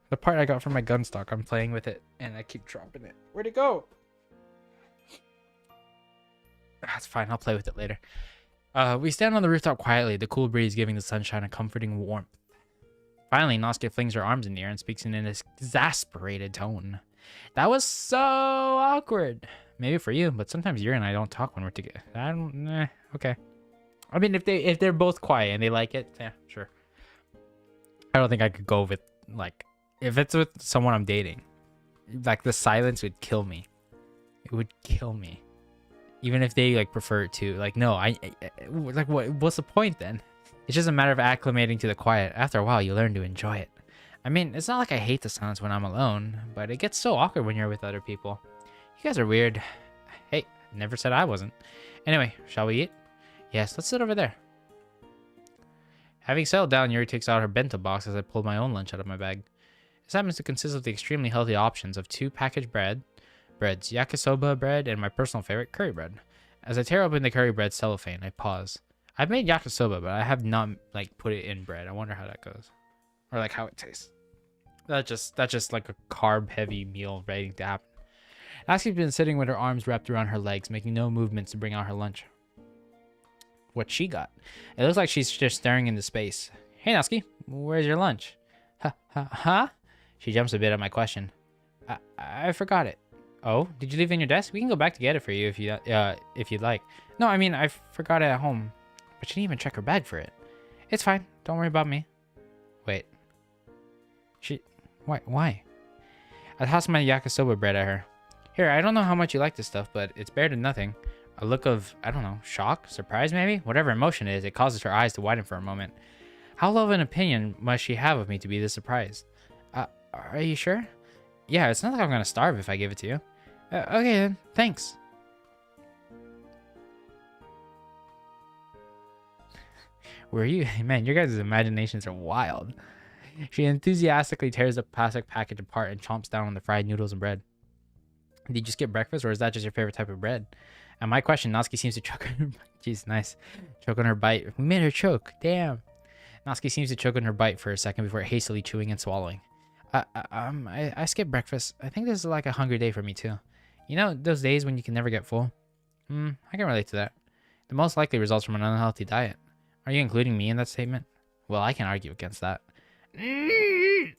The part I got from my gun stock, I'm playing with it and I keep dropping it. Where'd it go? That's fine, I'll play with it later. We stand on the rooftop quietly, the cool breeze giving the sunshine a comforting warmth. Finally, Natsuki flings her arms in the air and speaks in an exasperated tone. That was so awkward. Maybe for you, but sometimes Yuri and I don't talk when we're together. Okay. I mean, if they're both quiet and they like it, yeah, sure. I don't think I could go with like if it's with someone I'm dating, like the silence would kill me. It would kill me. Even if they like prefer it to. Like, no, like what's the point then? It's just a matter of acclimating to the quiet. After a while, you learn to enjoy it. I mean, it's not like I hate the silence when I'm alone, but it gets so awkward when you're with other people. You guys are weird. Hey, never said I wasn't. Anyway, shall we eat? Yes, let's sit over there. Having settled down, Yuri takes out her bento box as I pull my own lunch out of my bag. This happens to consist of the extremely healthy options of 2 packaged breads, yakisoba bread, and my personal favorite, curry bread. As I tear open the curry bread cellophane, I pause. I've made yakisoba, but I have not like put it in bread. I wonder how that goes, or like how it tastes. That's just like a carb-heavy meal waiting to happen. Natsuki's been sitting with her arms wrapped around her legs, making no movements to bring out her lunch. What she got? It looks like she's just staring into space. Hey, Natsuki, where's your lunch? Huh? She jumps a bit at my question. I forgot it. Oh, did you leave it in your desk? We can go back to get it for you if you'd like. No, I mean I forgot it at home. But she didn't even check her bag for it. It's fine. Don't worry about me. Wait. Why? I tossed my yakisoba bread at her. Here, I don't know how much you like this stuff, but it's better than nothing. A look of, I don't know, shock, surprise maybe? Whatever emotion it is, it causes her eyes to widen for a moment. How low of an opinion must she have of me to be this surprised? Are you sure? Yeah, it's not like I'm gonna starve if I give it to you. Okay then, thanks. Where are you? Man, your guys' imaginations are wild. She enthusiastically tears the plastic package apart and chomps down on the fried noodles and bread. Did you just get breakfast, or is that just your favorite type of bread? And my question, Natsuki seems to choke on her bite. Jeez, nice. Choke on her bite. We made her choke. Damn. Natsuki seems to choke on her bite for a second before hastily chewing and swallowing. I skipped breakfast. I think this is like a hungry day for me too. You know, those days when you can never get full? I can relate to that. The most likely results from an unhealthy diet. Are you including me in that statement? Well, I can argue against that. I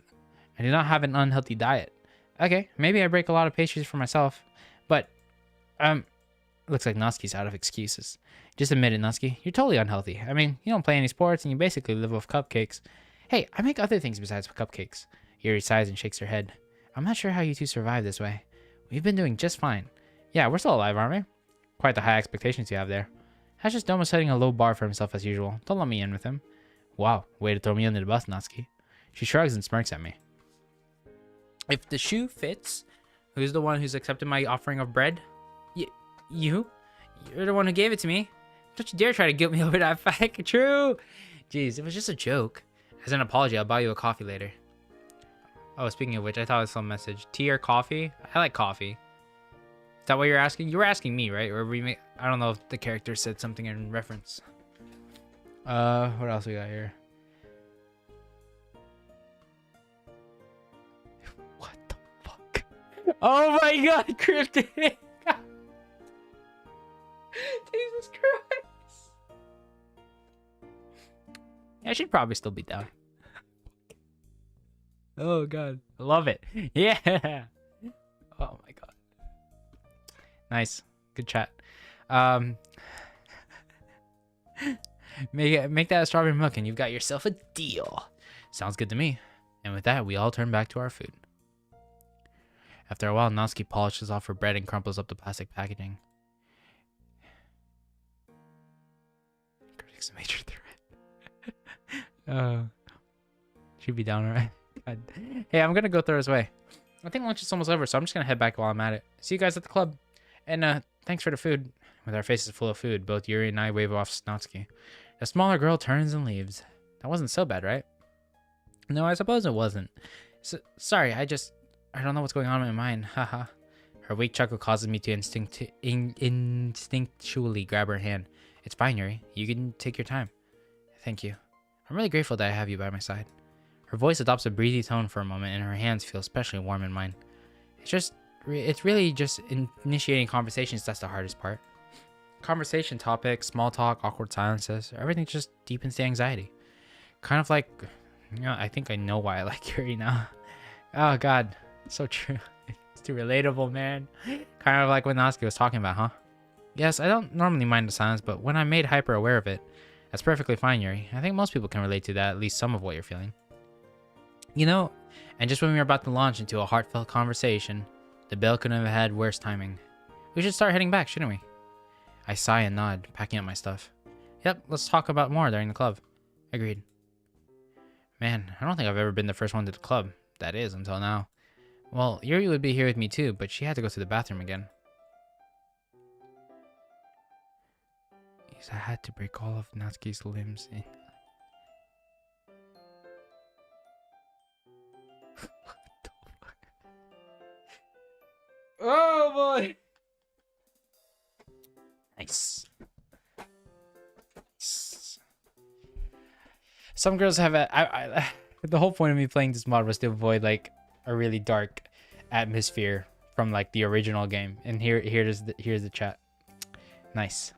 do not have an unhealthy diet. Okay, maybe I break a lot of pastries for myself, but, looks like Natsuki's out of excuses. Just admit it, Natsuki. You're totally unhealthy. I mean, you don't play any sports and you basically live off cupcakes. Hey, I make other things besides cupcakes. Yuri sighs and shakes her head. I'm not sure how you two survive this way. We've been doing just fine. Yeah, we're still alive, aren't we? Quite the high expectations you have there. That's just Domo setting a low bar for himself as usual. Don't let me in with him. Wow, way to throw me under the bus, Natsuki. She shrugs and smirks at me. If the shoe fits, who's the one who's accepted my offering of bread? You? You're the one who gave it to me. Don't you dare try to guilt me over that fact. True. Jeez, it was just a joke. As an apology, I'll buy you a coffee later. Oh, speaking of which, I thought I saw a message. Tea or coffee? I like coffee. Is that what you're asking? You were asking me, right? Or I don't know if the character said something in reference. What else we got here? What the fuck? Oh my god, cryptic! Jesus Christ! Yeah, I should probably still be down. Oh god, I love it. Yeah. Oh my god. Nice, good chat. Make that a strawberry milk and you've got yourself a deal. Sounds good to me. And with that, we all turn back to our food. After a while, Natsuki polishes off her bread and crumples up the plastic packaging. Critics a major threat. She'd be down, right? God. Hey, I'm gonna go Thora's way. I think lunch is almost over, so I'm just gonna head back while I'm at it. See you guys at the club. And thanks for the food. With our faces full of food, both Yuri and I wave off Natsuki. The smaller girl turns and leaves. That wasn't so bad, right? No, I suppose it wasn't. Sorry, I don't know what's going on in my mind. Haha. Her weak chuckle causes me to instinctually grab her hand. It's fine, Yuri. You can take your time. Thank you. I'm really grateful that I have you by my side. Her voice adopts a breezy tone for a moment, and her hands feel especially warm in mine. It's really just initiating conversations that's the hardest part. Conversation topics, small talk, awkward silences, everything just deepens the anxiety. Kind of like, you know, I think I know why I like Yuri now. Oh god, so true. It's too relatable, man. Kind of like what Natsuki was talking about, huh? Yes, I don't normally mind the silence, but when I'm made hyper aware of it, that's perfectly fine, Yuri. I think most people can relate to that, at least some of what you're feeling. You know, And just when we were about to launch into a heartfelt conversation, the bell couldn't have had worse timing. We should start heading back, shouldn't we? I sigh and nod, packing up my stuff. Yep, let's talk about more during the club. Agreed. Man, I don't think I've ever been the first one to the club. That is, until now. Well, Yuri would be here with me too, but she had to go to the bathroom again. I had to break all of Natsuki's limbs in. What the fuck? Oh boy! Nice. Some girls have the whole point of me playing this mod was to avoid like a really dark atmosphere from like the original game. And here's the chat. Nice.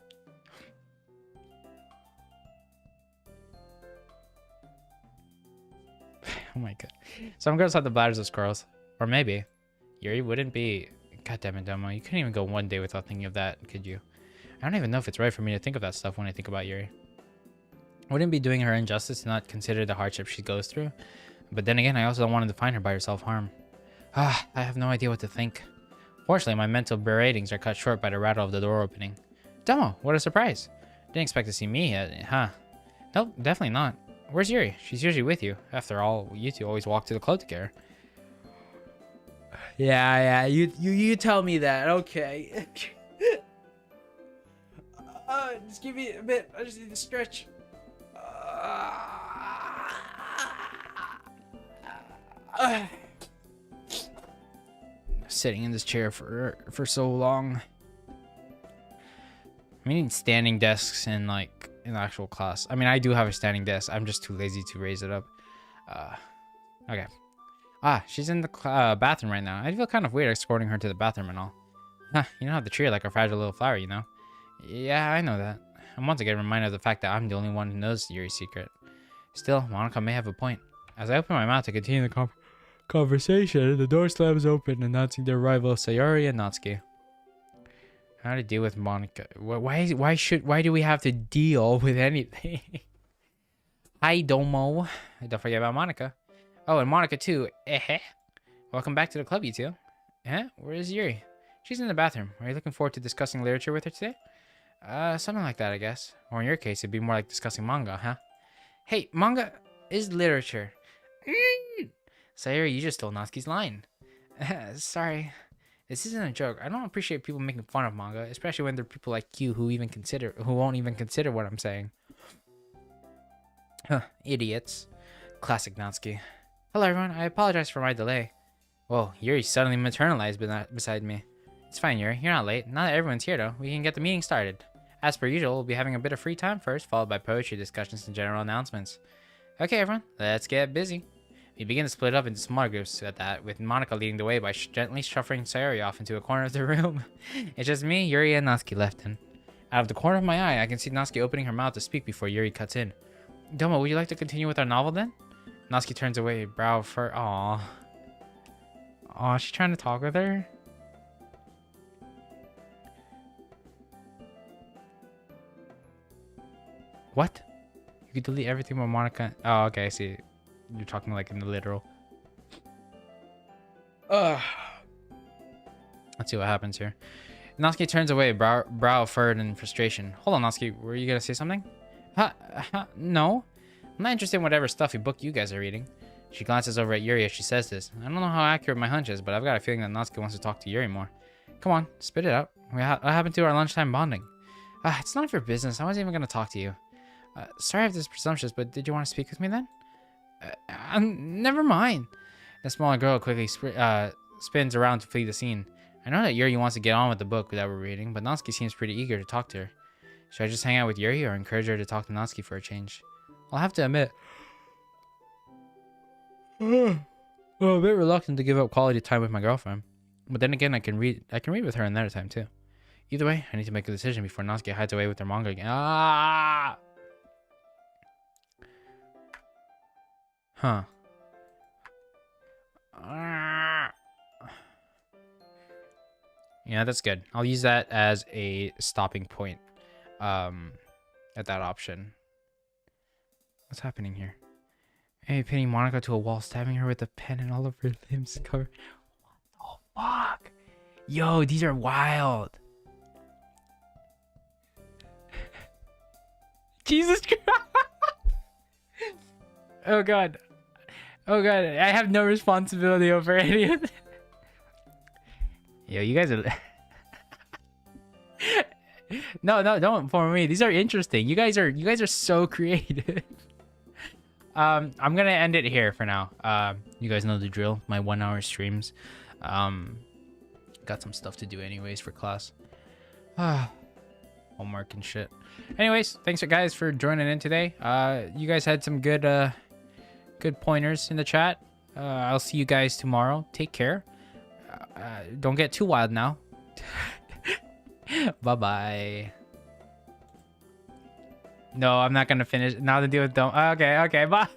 Oh my god. Some girls have the bladders of squirrels. Or maybe. Yuri wouldn't be... God damn it, Domo. You couldn't even go one day without thinking of that, could you? I don't even know if it's right for me to think of that stuff when I think about Yuri. I wouldn't be doing her injustice to not consider the hardship she goes through. But then again, I also don't want to define her by her self-harm. I have no idea what to think. Fortunately, my mental beratings are cut short by the rattle of the door opening. Domo, what a surprise. Didn't expect to see me, huh? Nope, definitely not. Where's Yuri? She's usually with you. After all, you two always walk to the club together. Yeah, you tell me that. Okay. Just give me a bit. I just need to stretch. Sitting in this chair for so long. I mean, standing desks in like in actual class. I mean, I do have a standing desk. I'm just too lazy to raise it up. Okay. She's in the bathroom right now. I feel kind of weird escorting her to the bathroom and all. You know how to treat her like a fragile little flower, you know? Yeah, I know that. I'm once again reminded of the fact that I'm the only one who knows Yuri's secret. Still, Monika may have a point. As I open my mouth to continue the conversation, the door slams open, announcing the arrival of Sayori and Natsuki. How to deal with Monika? Why do we have to deal with anything? Hi, Domo. Don't forget about Monika. Oh, and Monika too. Welcome back to the club, you two. Where is Yuri? She's in the bathroom. Are you looking forward to discussing literature with her today? Something like that, I guess. Or in your case, it'd be more like discussing manga, huh? Hey, manga is literature. Sayori, you just stole Natsuki's line. Sorry. This isn't a joke. I don't appreciate people making fun of manga, especially when there are people like you who won't even consider what I'm saying. Idiots. Classic Natsuki. Hello, everyone. I apologize for my delay. Whoa, Yuri suddenly maternalized beside me. It's fine, Yuri. You're not late. Now that everyone's here, though, we can get the meeting started. As per usual, we'll be having a bit of free time first, followed by poetry discussions and general announcements. Okay, everyone. Let's get busy. We begin to split up into smaller groups at that, with Monika leading the way by gently shuffling Sayori off into a corner of the room. It's just me, Yuri, and Natsuki left in. Out of the corner of my eye, I can see Natsuki opening her mouth to speak before Yuri cuts in. Domo, would you like to continue with our novel then? Natsuki turns away, brow for Aww, she's trying to talk with her? What? You could delete everything but Monika. Oh, okay, I see. You're talking like in the literal. Let's see what happens here. Natsuki turns away, brow furrowed in frustration. Hold on, Natsuki. Were you gonna say something? No. I'm not interested in whatever stuffy book you guys are reading. She glances over at Yuri as she says this. I don't know how accurate my hunch is, but I've got a feeling that Natsuki wants to talk to Yuri more. Come on, spit it out. What happened to our lunchtime bonding? It's none of your business. I wasn't even gonna talk to you. Sorry if this is presumptuous, but did you want to speak with me then? Never mind. The smaller girl quickly spins around to flee the scene. I know that Yuri wants to get on with the book that we're reading, but Natsuki seems pretty eager to talk to her. Should I just hang out with Yuri or encourage her to talk to Natsuki for a change? I'll have to admit, I'm a bit reluctant to give up quality time with my girlfriend. But then again, I can read with her another time too. Either way, I need to make a decision before Natsuki hides away with her manga again. Huh. Yeah, that's good. I'll use that as a stopping point at that option. What's happening here? Hey, pinning Monica to a wall, stabbing her with a pen and all of her limbs covered. What the fuck? Yo, these are wild. Jesus Christ. Oh god. Oh god, I have no responsibility over any of this. Yo, you guys are... No, don't for me. These are interesting. You guys are so creative. I'm gonna end it here for now. You guys know the drill. My 1 hour streams. Got some stuff to do anyways for class. Homework and shit. Anyways, thanks guys for joining in today. You guys had some good pointers in the chat. I'll see you guys tomorrow. Take care. Don't get too wild now. Bye bye. No, I'm not gonna finish now to deal with don't. Okay, bye.